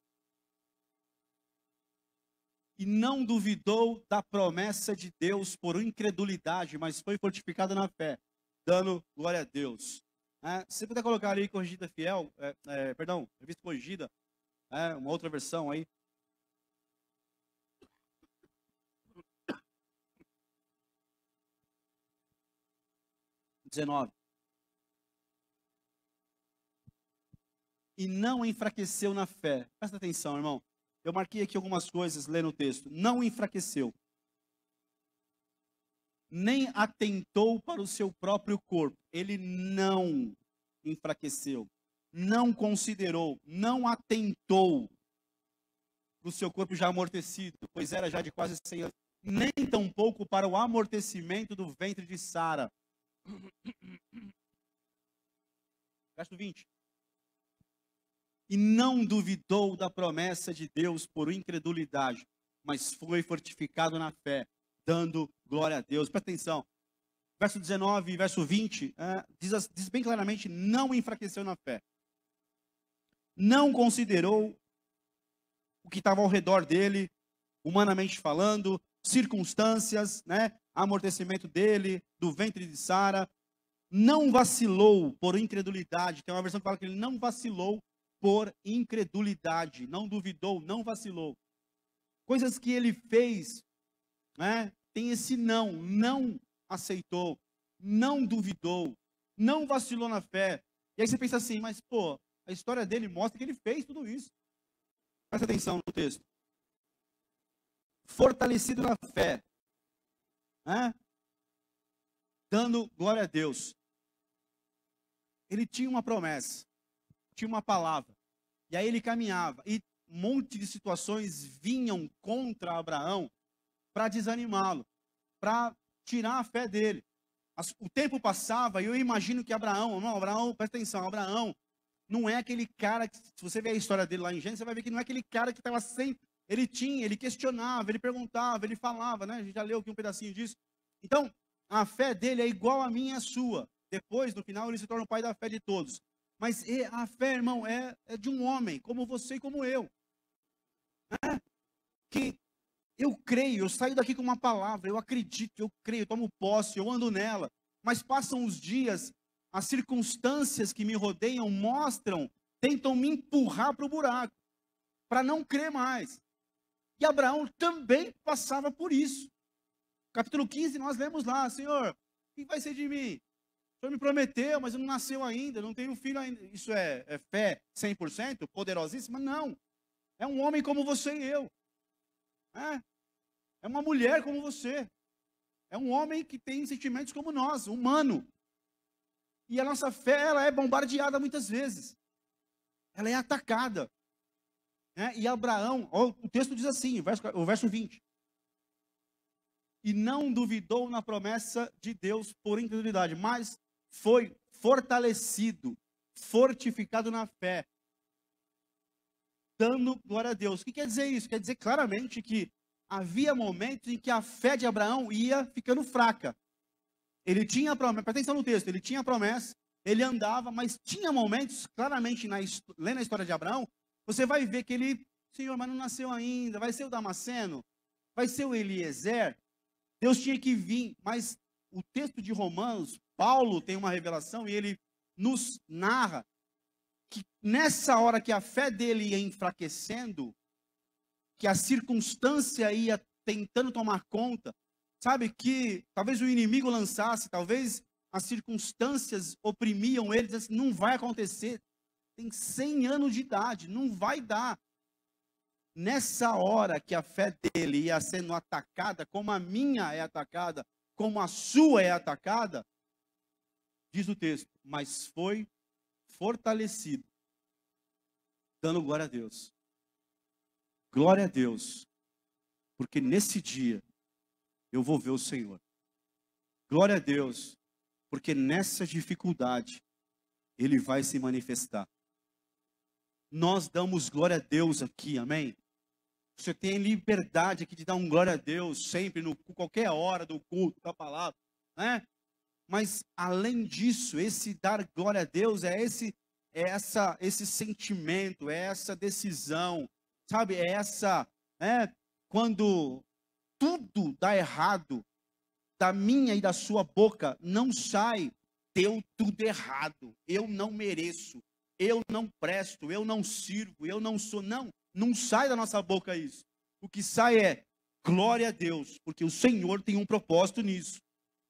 E não duvidou da promessa de Deus por incredulidade, mas foi fortificado na fé, dando glória a Deus. Se você puder colocar ali corrigida fiel, revista corrigida, uma outra versão aí. 19. E não enfraqueceu na fé. Presta atenção, irmão. Eu marquei aqui algumas coisas, lendo o texto. Não enfraqueceu. Nem atentou para o seu próprio corpo. Ele não enfraqueceu. Não considerou. Não atentou para o seu corpo já amortecido, pois era já de quase 100 anos. Nem tampouco para o amortecimento do ventre de Sara. Verso 20. E não duvidou da promessa de Deus por incredulidade, mas foi fortificado na fé, dando glória a Deus. Presta atenção. Verso 19 e verso 20, diz bem claramente, não enfraqueceu na fé. Não considerou o que estava ao redor dele, humanamente falando, circunstâncias, amortecimento dele, do ventre de Sara. Não vacilou por incredulidade. Tem uma versão que fala que ele não vacilou por incredulidade. Não duvidou, não vacilou. Coisas que ele fez, tem esse não aceitou, não duvidou, não vacilou na fé. E aí você pensa assim, mas a história dele mostra que ele fez tudo isso. Presta atenção no texto. Fortalecido na fé, né? Dando glória a Deus. Ele tinha uma promessa, tinha uma palavra. E aí ele caminhava. E um monte de situações vinham contra Abraão para desanimá-lo, para tirar a fé dele. O tempo passava e eu imagino que Abraão, não, Abraão, presta atenção, Abraão não é aquele cara que, se você ver a história dele lá em Gênesis, você vai ver que não é aquele cara que estava sempre, ele questionava, ele perguntava, ele falava, né? A gente já leu aqui um pedacinho disso. Então, a fé dele é igual a minha e a sua. Depois, no final, ele se torna o pai da fé de todos. Mas a fé, irmão, é de um homem, como você e como eu. Que eu creio, eu saio daqui com uma palavra, eu acredito, eu creio, eu tomo posse, eu ando nela. Mas passam os dias, as circunstâncias que me rodeiam tentam me empurrar para o buraco, para não crer mais. E Abraão também passava por isso. Capítulo 15, nós lemos lá, Senhor, o que vai ser de mim? O Senhor me prometeu, mas eu não nasceu ainda, não tenho filho ainda. Isso é fé 100%, poderosíssima? Não. É um homem como você e eu. É uma mulher como você. É um homem que tem sentimentos como nós, humano. E a nossa fé, ela é bombardeada muitas vezes. Ela é atacada. E Abraão, o texto diz assim, o verso 20. E não duvidou na promessa de Deus por incredulidade, mas foi fortalecido, fortificado na fé, dando glória a Deus. O que quer dizer isso? Quer dizer claramente que havia momentos em que a fé de Abraão ia ficando fraca. Ele tinha a promessa, presta atenção no texto, ele tinha a promessa, ele andava, mas tinha momentos, claramente, lendo a história de Abraão, você vai ver que ele, Senhor, mas não nasceu ainda, vai ser o Damasceno, vai ser o Eliezer, Deus tinha que vir, mas o texto de Romanos, Paulo tem uma revelação e ele nos narra que nessa hora que a fé dele ia enfraquecendo, que a circunstância ia tentando tomar conta, sabe, que talvez o inimigo lançasse, talvez as circunstâncias oprimiam ele, dizendo assim, não vai acontecer, tem 100 anos de idade, não vai dar. Nessa hora que a fé dele ia sendo atacada, como a minha é atacada, como a sua é atacada, diz o texto, mas foi fortalecido, dando glória a Deus. Glória a Deus, porque nesse dia eu vou ver o Senhor. Glória a Deus, porque nessa dificuldade Ele vai se manifestar. Nós damos glória a Deus aqui, amém? Você tem liberdade aqui de dar um glória a Deus sempre, qualquer hora do culto, da palavra, né? Mas além disso, esse dar glória a Deus esse sentimento, é essa decisão, sabe? Quando tudo dá errado, da minha e da sua boca não sai, deu tudo errado, eu não mereço, eu não presto, eu não sirvo, eu não sou, não sai da nossa boca isso. O que sai é glória a Deus, porque o Senhor tem um propósito nisso.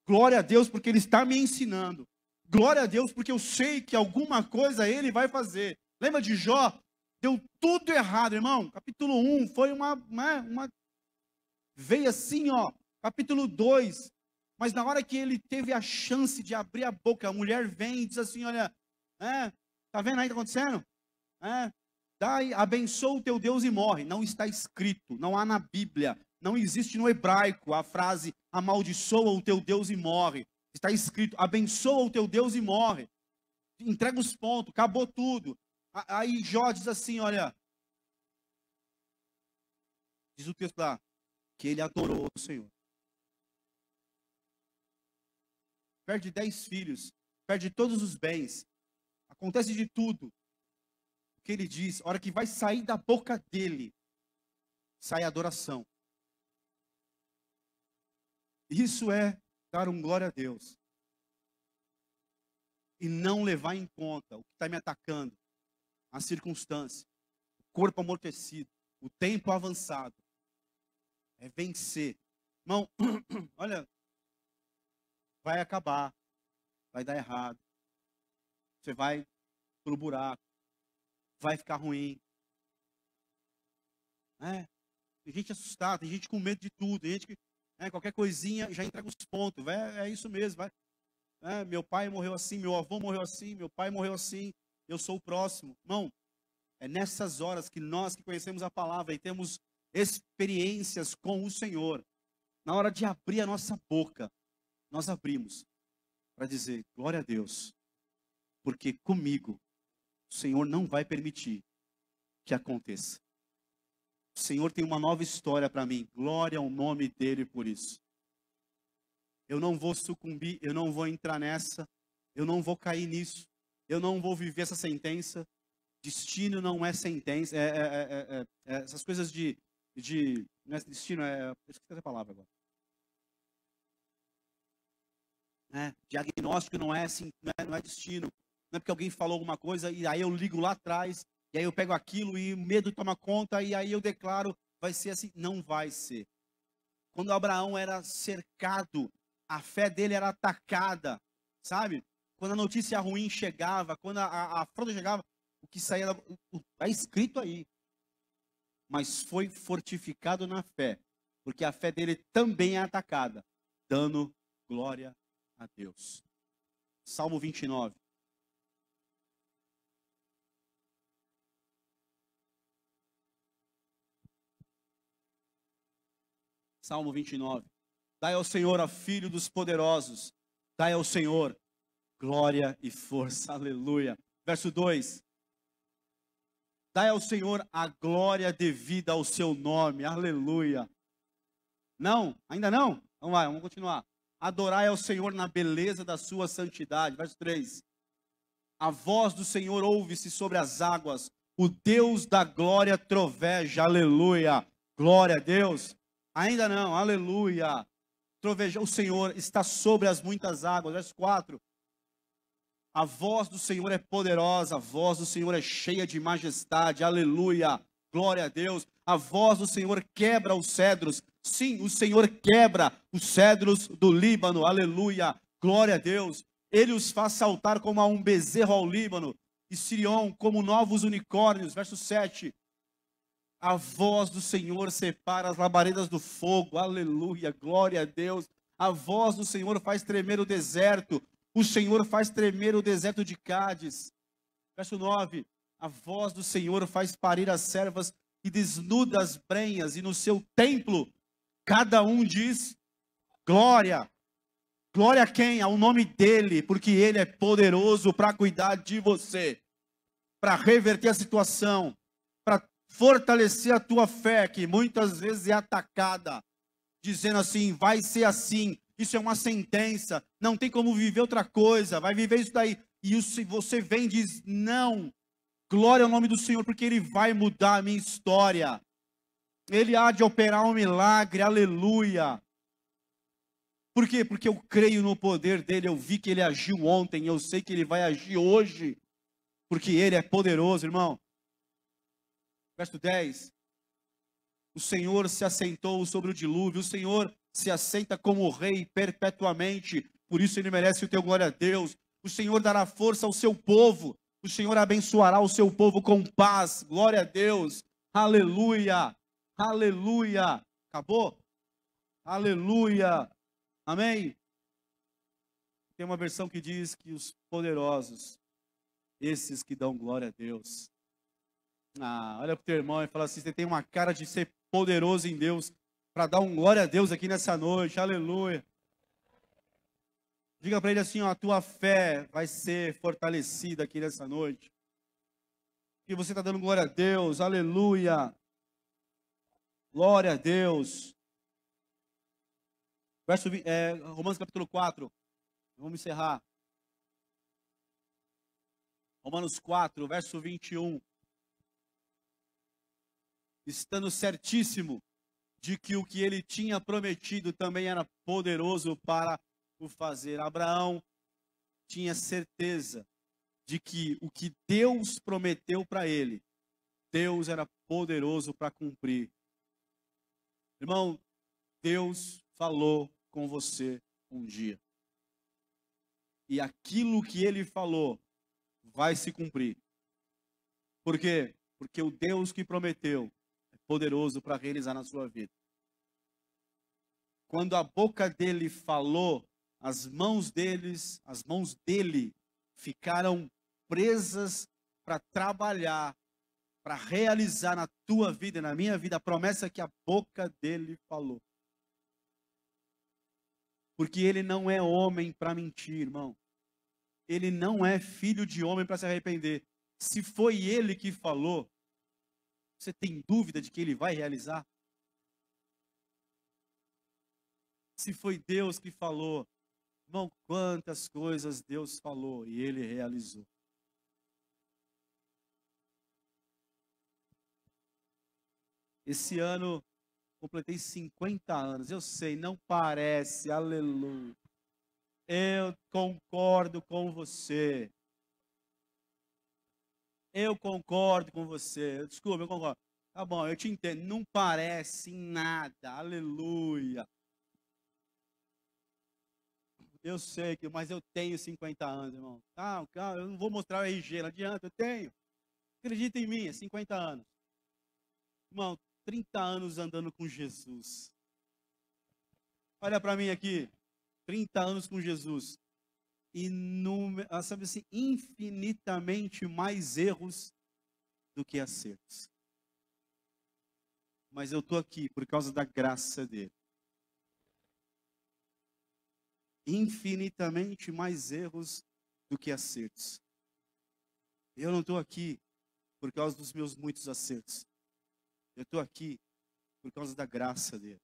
Glória a Deus, porque Ele está me ensinando. Glória a Deus, porque eu sei que alguma coisa Ele vai fazer. Lembra de Jó? Deu tudo errado, irmão. Capítulo 1 foi uma veio assim, ó. Capítulo 2. Mas na hora que ele teve a chance de abrir a boca, a mulher vem e diz assim, olha, tá vendo aí o que está acontecendo? Abençoa o teu Deus e morre. Não está escrito, não há na Bíblia, não existe no hebraico a frase amaldiçoa o teu Deus e morre. Está escrito, abençoa o teu Deus e morre. Entrega os pontos, acabou tudo. Aí Jó diz assim, olha, diz o texto lá, que ele adorou o Senhor. Perde 10 filhos, perde todos os bens, acontece de tudo. O que ele diz, a hora que vai sair da boca dele, sai a adoração. Isso é dar um glória a Deus. E não levar em conta o que está me atacando, a circunstância, o corpo amortecido, o tempo avançado. É vencer. Irmão, olha, vai acabar, vai dar errado. Você vai pro buraco, vai ficar ruim. Tem gente assustada, tem gente com medo de tudo, tem gente que Qualquer coisinha já entrega os pontos. É isso mesmo. Meu pai morreu assim, meu avô morreu assim, meu pai morreu assim, eu sou o próximo. Irmão, é nessas horas que nós que conhecemos a palavra e temos experiências com o Senhor, na hora de abrir a nossa boca, nós abrimos para dizer, glória a Deus, porque comigo o Senhor não vai permitir que aconteça. O Senhor tem uma nova história para mim, glória ao nome dele por isso. Eu não vou sucumbir, eu não vou entrar nessa, eu não vou cair nisso, eu não vou viver essa sentença. Destino não é sentença, essas coisas não é destino, esqueci a palavra agora. Diagnóstico não é assim, não é destino. Não é porque alguém falou alguma coisa e aí eu ligo lá atrás, e aí eu pego aquilo e o medo toma conta e aí eu declaro, vai ser assim. Não vai ser. Quando Abraão era cercado, a fé dele era atacada, sabe? Quando a notícia ruim chegava, quando a afronta chegava, o que saía, está escrito aí. Mas foi fortificado na fé, porque a fé dele também é atacada, dando glória a Deus. Salmo 29. Salmo 29. Dai ao Senhor a filho dos poderosos. Dai ao Senhor glória e força. Aleluia. Verso 2. Dai ao Senhor a glória devida ao seu nome. Aleluia. Não? Ainda não? Vamos lá, vamos continuar. Adorai ao Senhor na beleza da sua santidade. Verso 3. A voz do Senhor ouve-se sobre as águas. O Deus da glória troveja. Aleluia. Glória a Deus. Ainda não. Aleluia. Troveja. O Senhor está sobre as muitas águas. Verso 4. A voz do Senhor é poderosa. A voz do Senhor é cheia de majestade. Aleluia. Glória a Deus. A voz do Senhor quebra os cedros. Sim, o Senhor quebra os cedros do Líbano. Aleluia. Glória a Deus. Ele os faz saltar como a um bezerro ao Líbano, e Sirion como novos unicórnios. Verso 7. A voz do Senhor separa as labaredas do fogo. Aleluia, glória a Deus. A voz do Senhor faz tremer o deserto. O Senhor faz tremer o deserto de Cádiz. Verso 9. A voz do Senhor faz parir as servas e desnuda as brenhas, e no seu templo cada um diz glória. Glória a quem? Ao nome dele, porque ele é poderoso para cuidar de você, para reverter a situação, para fortalecer a tua fé, que muitas vezes é atacada, dizendo assim, vai ser assim, isso é uma sentença, não tem como viver outra coisa, vai viver isso daí. E você vem e diz, não, glória ao nome do Senhor, porque ele vai mudar a minha história. Ele há de operar um milagre, aleluia. Por quê? Porque eu creio no poder dele, eu vi que ele agiu ontem, eu sei que ele vai agir hoje, porque ele é poderoso, irmão. Verso 10. O Senhor se assentou sobre o dilúvio, o Senhor se assenta como rei perpetuamente, por isso ele merece o teu glória a Deus. O Senhor dará força ao seu povo, o Senhor abençoará o seu povo com paz, glória a Deus, aleluia, aleluia. Acabou? Aleluia. Amém? Tem uma versão que diz que os poderosos, esses que dão glória a Deus. Olha para o teu irmão e fala assim, você tem uma cara de ser poderoso em Deus, para dar um glória a Deus aqui nessa noite, aleluia. Diga para ele assim, ó, a tua fé vai ser fortalecida aqui nessa noite. E você está dando glória a Deus, aleluia. Glória a Deus. Romanos capítulo 4. Vamos encerrar. Romanos 4, verso 21. Estando certíssimo de que o que ele tinha prometido também era poderoso para o fazer. Abraão tinha certeza de que o que Deus prometeu para ele, Deus era poderoso para cumprir. Irmão, Deus falou com você um dia. E aquilo que ele falou vai se cumprir. Por quê? Porque o Deus que prometeu é poderoso para realizar na sua vida. quando a boca dele falou, as mãos dele ficaram presas para trabalhar, para realizar na tua vida e na minha vida a promessa que a boca dele falou. Porque ele não é homem para mentir, irmão. Ele não é filho de homem para se arrepender. Se foi ele que falou, você tem dúvida de que ele vai realizar? Se foi Deus que falou, irmão, quantas coisas Deus falou e ele realizou. Esse ano completei 50 anos. Eu sei, não parece, aleluia. Eu concordo com você. Eu concordo com você. Desculpa, eu concordo. Tá bom, eu te entendo. Não parece nada, aleluia. Eu sei que, mas eu tenho 50 anos, irmão. Calma, calma, eu não vou mostrar o RG, não adianta, eu tenho. Acredita em mim, é 50 anos. Irmão, 30 anos andando com Jesus. Olha para mim aqui. 30 anos com Jesus. E, sabe assim, infinitamente mais erros do que acertos. Mas eu estou aqui por causa da graça dele. Infinitamente mais erros do que acertos. Eu não estou aqui por causa dos meus muitos acertos. Eu estou aqui por causa da graça dele.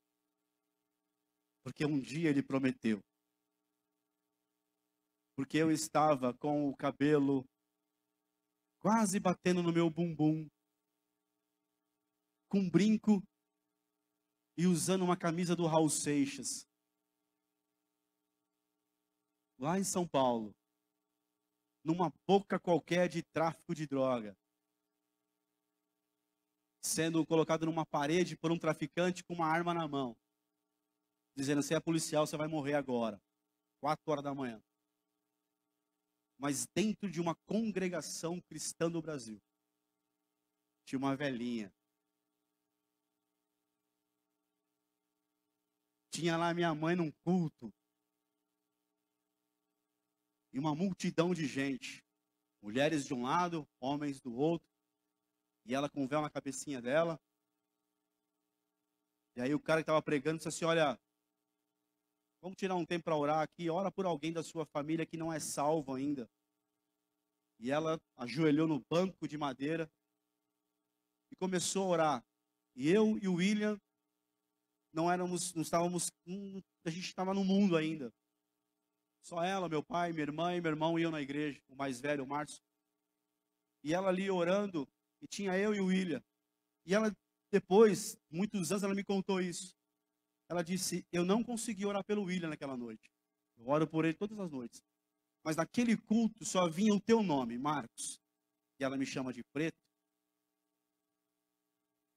Porque um dia ele prometeu. Porque eu estava com o cabelo quase batendo no meu bumbum, com um brinco e usando uma camisa do Raul Seixas. Lá em São Paulo, numa boca qualquer de tráfico de droga, sendo colocado numa parede por um traficante com uma arma na mão, dizendo: você é policial, você vai morrer agora, 4 horas da manhã. Mas dentro de uma congregação cristã do Brasil, tinha uma velhinha. Tinha lá minha mãe num culto. E uma multidão de gente. Mulheres de um lado, homens do outro. E ela com o véu na cabecinha dela. E aí o cara que estava pregando disse assim: olha, vamos tirar um tempo para orar aqui. Ora por alguém da sua família que não é salvo ainda. E ela ajoelhou no banco de madeira e começou a orar. E eu e o William não estávamos, a gente estava no mundo ainda. Só ela, meu pai, minha irmã e meu irmão iam na igreja, o mais velho, o Márcio. E ela ali orando, e tinha eu e o William. E ela, depois, muitos anos, ela me contou isso. Ela disse: eu não consegui orar pelo William naquela noite. Eu oro por ele todas as noites. Mas naquele culto só vinha o teu nome, Marcos. E ela me chama de Preto.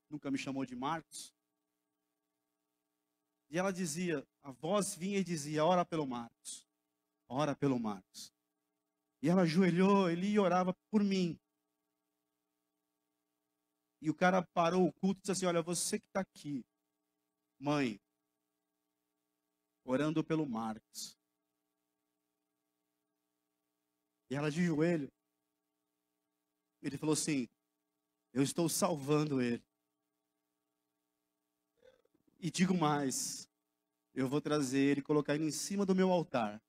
Nunca me chamou de Marcos. E ela dizia, a voz vinha e dizia: ora pelo Marcos. Ora pelo Marcos. E ela ajoelhou, ele e orava por mim. E o cara parou o culto e disse assim: olha, você que está aqui, mãe, orando pelo Marcos. E ela de joelho. Ele falou assim: eu estou salvando ele. E digo mais, eu vou trazer ele e colocar ele em cima do meu altar.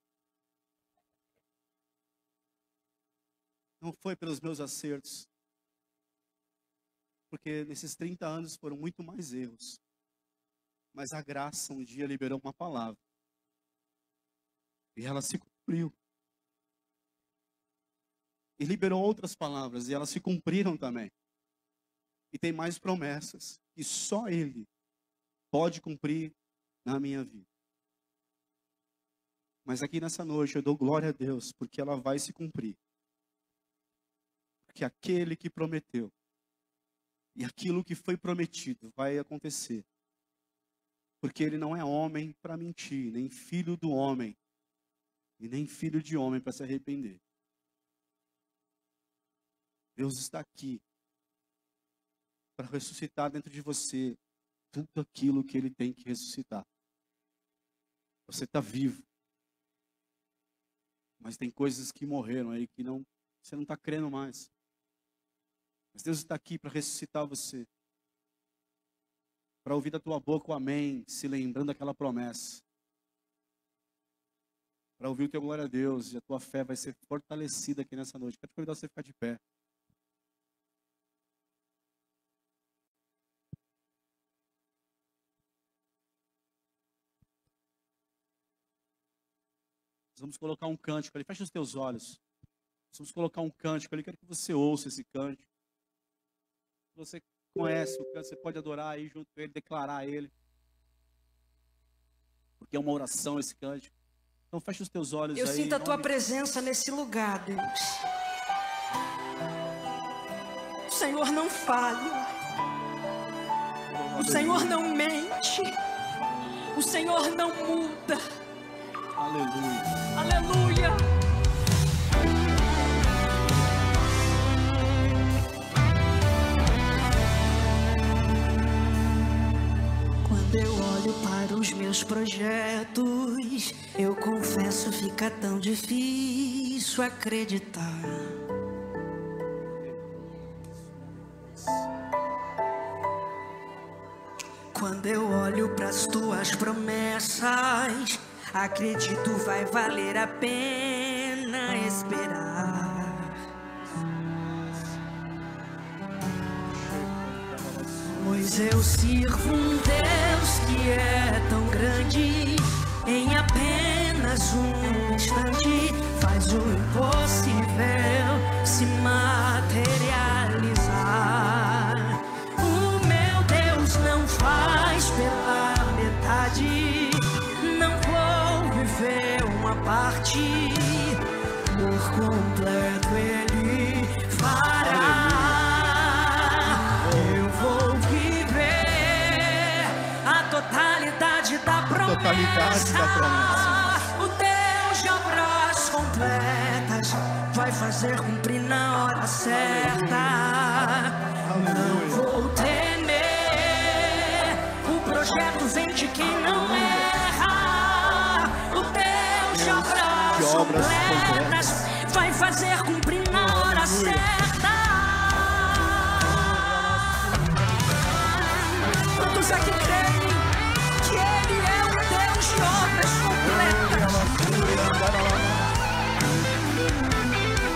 Não foi pelos meus acertos. Porque nesses 30 anos foram muito mais erros. Mas a graça um dia liberou uma palavra. E ela se cumpriu. E liberou outras palavras. E elas se cumpriram também. E tem mais promessas. E só Ele pode cumprir na minha vida. Mas aqui nessa noite eu dou glória a Deus. Porque ela vai se cumprir. Porque aquele que prometeu. E aquilo que foi prometido vai acontecer. Porque ele não é homem para mentir, nem filho do homem, e nem filho de homem para se arrepender. Deus está aqui para ressuscitar dentro de você tudo aquilo que ele tem que ressuscitar. Você está vivo. Mas tem coisas que morreram aí que você não está crendo mais. Mas Deus está aqui para ressuscitar você. Para ouvir da tua boca o amém, se lembrando daquela promessa. Para ouvir o teu glória a Deus, e a tua fé vai ser fortalecida aqui nessa noite. Quero te convidar você a ficar de pé. Nós vamos colocar um cântico ali. Fecha os teus olhos. Nós vamos colocar um cântico ali. Quero que você ouça esse cântico. Se você conhece o cântico, você pode adorar aí junto com ele, declarar ele. Porque é uma oração esse cântico. Então fecha os teus olhos aí. Eu sinto a tua presença nesse lugar, Deus. O Senhor não falha. O Senhor não mente. O Senhor não muda. Aleluia. Aleluia. Quando eu olho para os meus projetos, eu confesso, fica tão difícil acreditar. Quando eu olho para as tuas promessas, acredito vai valer a pena esperar. Pois eu sirvo um Deus que é tão grande, em apenas um instante faz o impossível se materializar. O meu Deus não faz pela metade, não vou viver uma parte, por completo Ele fará. Eu vou viver a totalidade da promessa. O Deus de obras completas vai fazer cumprir na hora certa. Não vou temer, o projeto vem de quem não erra. O Deus de obras completas vai fazer cumprir na hora certa. Quantos aqui creem que Ele é o Deus de obras completas?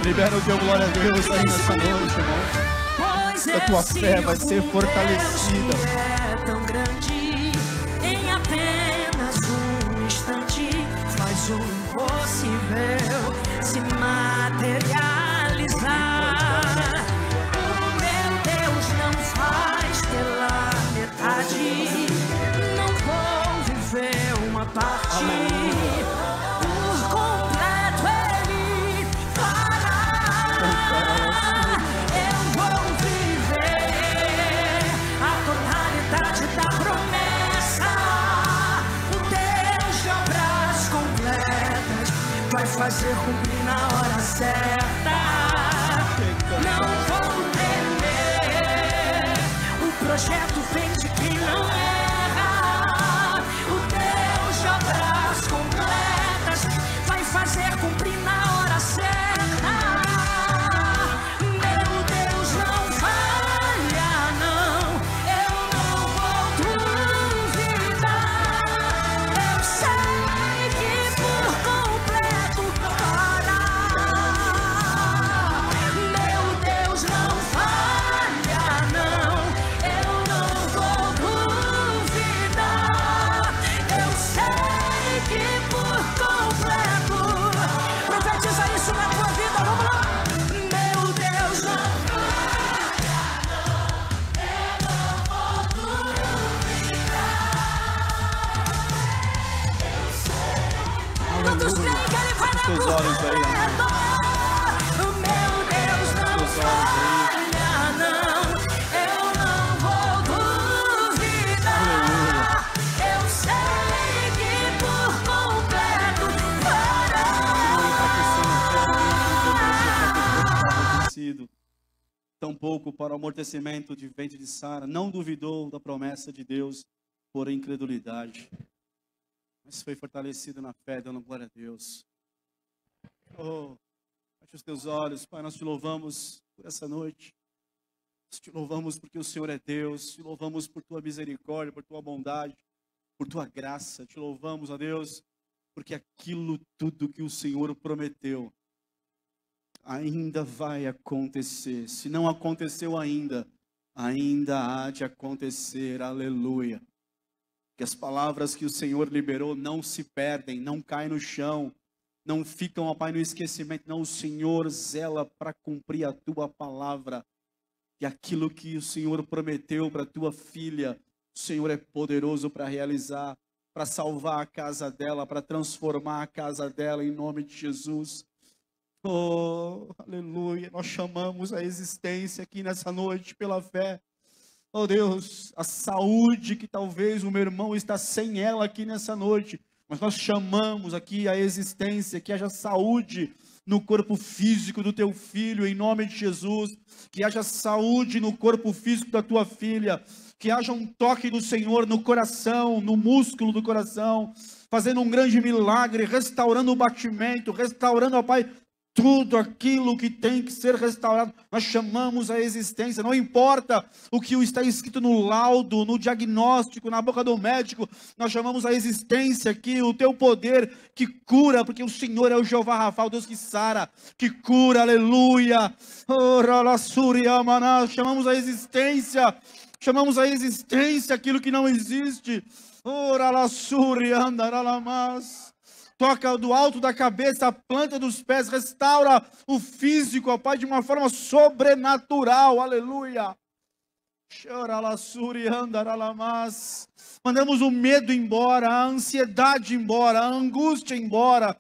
Libera o teu glória a Deus aí nessa noite, irmão. A tua fé vai ser fortalecida. É tão grande, em apenas um instante faz o impossível se materializar. O meu Deus não faz pela metade, não vou viver uma parte. Por completo Ele fará. Eu vou viver a totalidade da promessa. O Deus de obras completas vai fazer cumprir na hora certa. Não vou temer, o projeto vem de quem não erra. O Deus de obras completas vai fazer cumprir na hora certa. Meu Deus não falha, não, eu não vou duvidar. Eu sei que por completo fará. Meu Deus não falha, não, eu não vou duvidar. Eu sei que por completo. Profetiza isso na tua vida, vamos lá. Meu Deus não falha, não, eu não vou duvidar. Todos creem que Ele vai dar Teus olhos aí, amém. Meu Deus não falha, não, eu não vou duvidar. Eu sei que por completo fará. Tampouco para o amortecimento de ventre de Sara, não duvidou da promessa de Deus por incredulidade. mas foi fortalecido na fé, dando glória a Deus. Oh, feche os teus olhos, Pai, nós te louvamos por essa noite. Nós te louvamos porque o Senhor é Deus, te louvamos por tua misericórdia, por tua bondade, por tua graça. Te louvamos, ó Deus, porque aquilo tudo que o Senhor prometeu ainda vai acontecer. Se não aconteceu ainda, ainda há de acontecer. Aleluia. Que as palavras que o Senhor liberou não se perdem, não caem no chão, não ficam, ó Pai, no esquecimento. Não, o Senhor zela para cumprir a tua palavra. E aquilo que o Senhor prometeu para a tua filha, o Senhor é poderoso para realizar, para salvar a casa dela, para transformar a casa dela, em nome de Jesus. Oh, aleluia. Nós chamamos a existência aqui nessa noite pela fé. Oh Deus, a saúde que talvez o meu irmão está sem ela aqui nessa noite, mas nós chamamos aqui a existência, que haja saúde no corpo físico do teu filho, em nome de Jesus, que haja saúde no corpo físico da tua filha, que haja um toque do Senhor no coração, no músculo do coração, fazendo um grande milagre, restaurando o batimento, restaurando, ó Pai, tudo aquilo que tem que ser restaurado. Nós chamamos a existência, não importa o que está escrito no laudo, no diagnóstico, na boca do médico, nós chamamos a existência aqui, o teu poder que cura, porque o Senhor é o Jeová Rafa, o Deus que sara, que cura, aleluia. Chamamos a existência aquilo que não existe. Toca do alto da cabeça, a planta dos pés, restaura o físico, ó Pai, de uma forma sobrenatural, aleluia. Mandamos o medo embora, a ansiedade embora, a angústia embora,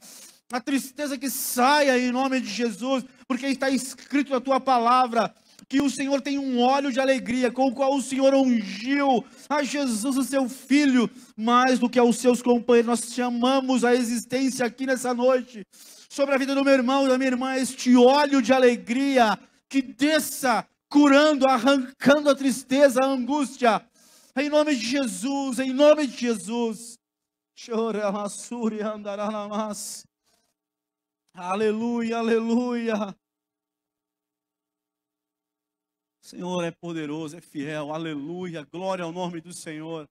a tristeza que saia em nome de Jesus, porque está escrito na tua palavra que o Senhor tem um óleo de alegria, com o qual o Senhor ungiu a Jesus, o seu Filho, mais do que aos seus companheiros. Nós chamamos a existência aqui nessa noite, sobre a vida do meu irmão e da minha irmã, este óleo de alegria, que desça, curando, arrancando a tristeza, a angústia, em nome de Jesus, em nome de Jesus. Aleluia, aleluia. O Senhor é poderoso, é fiel, aleluia, glória ao nome do Senhor.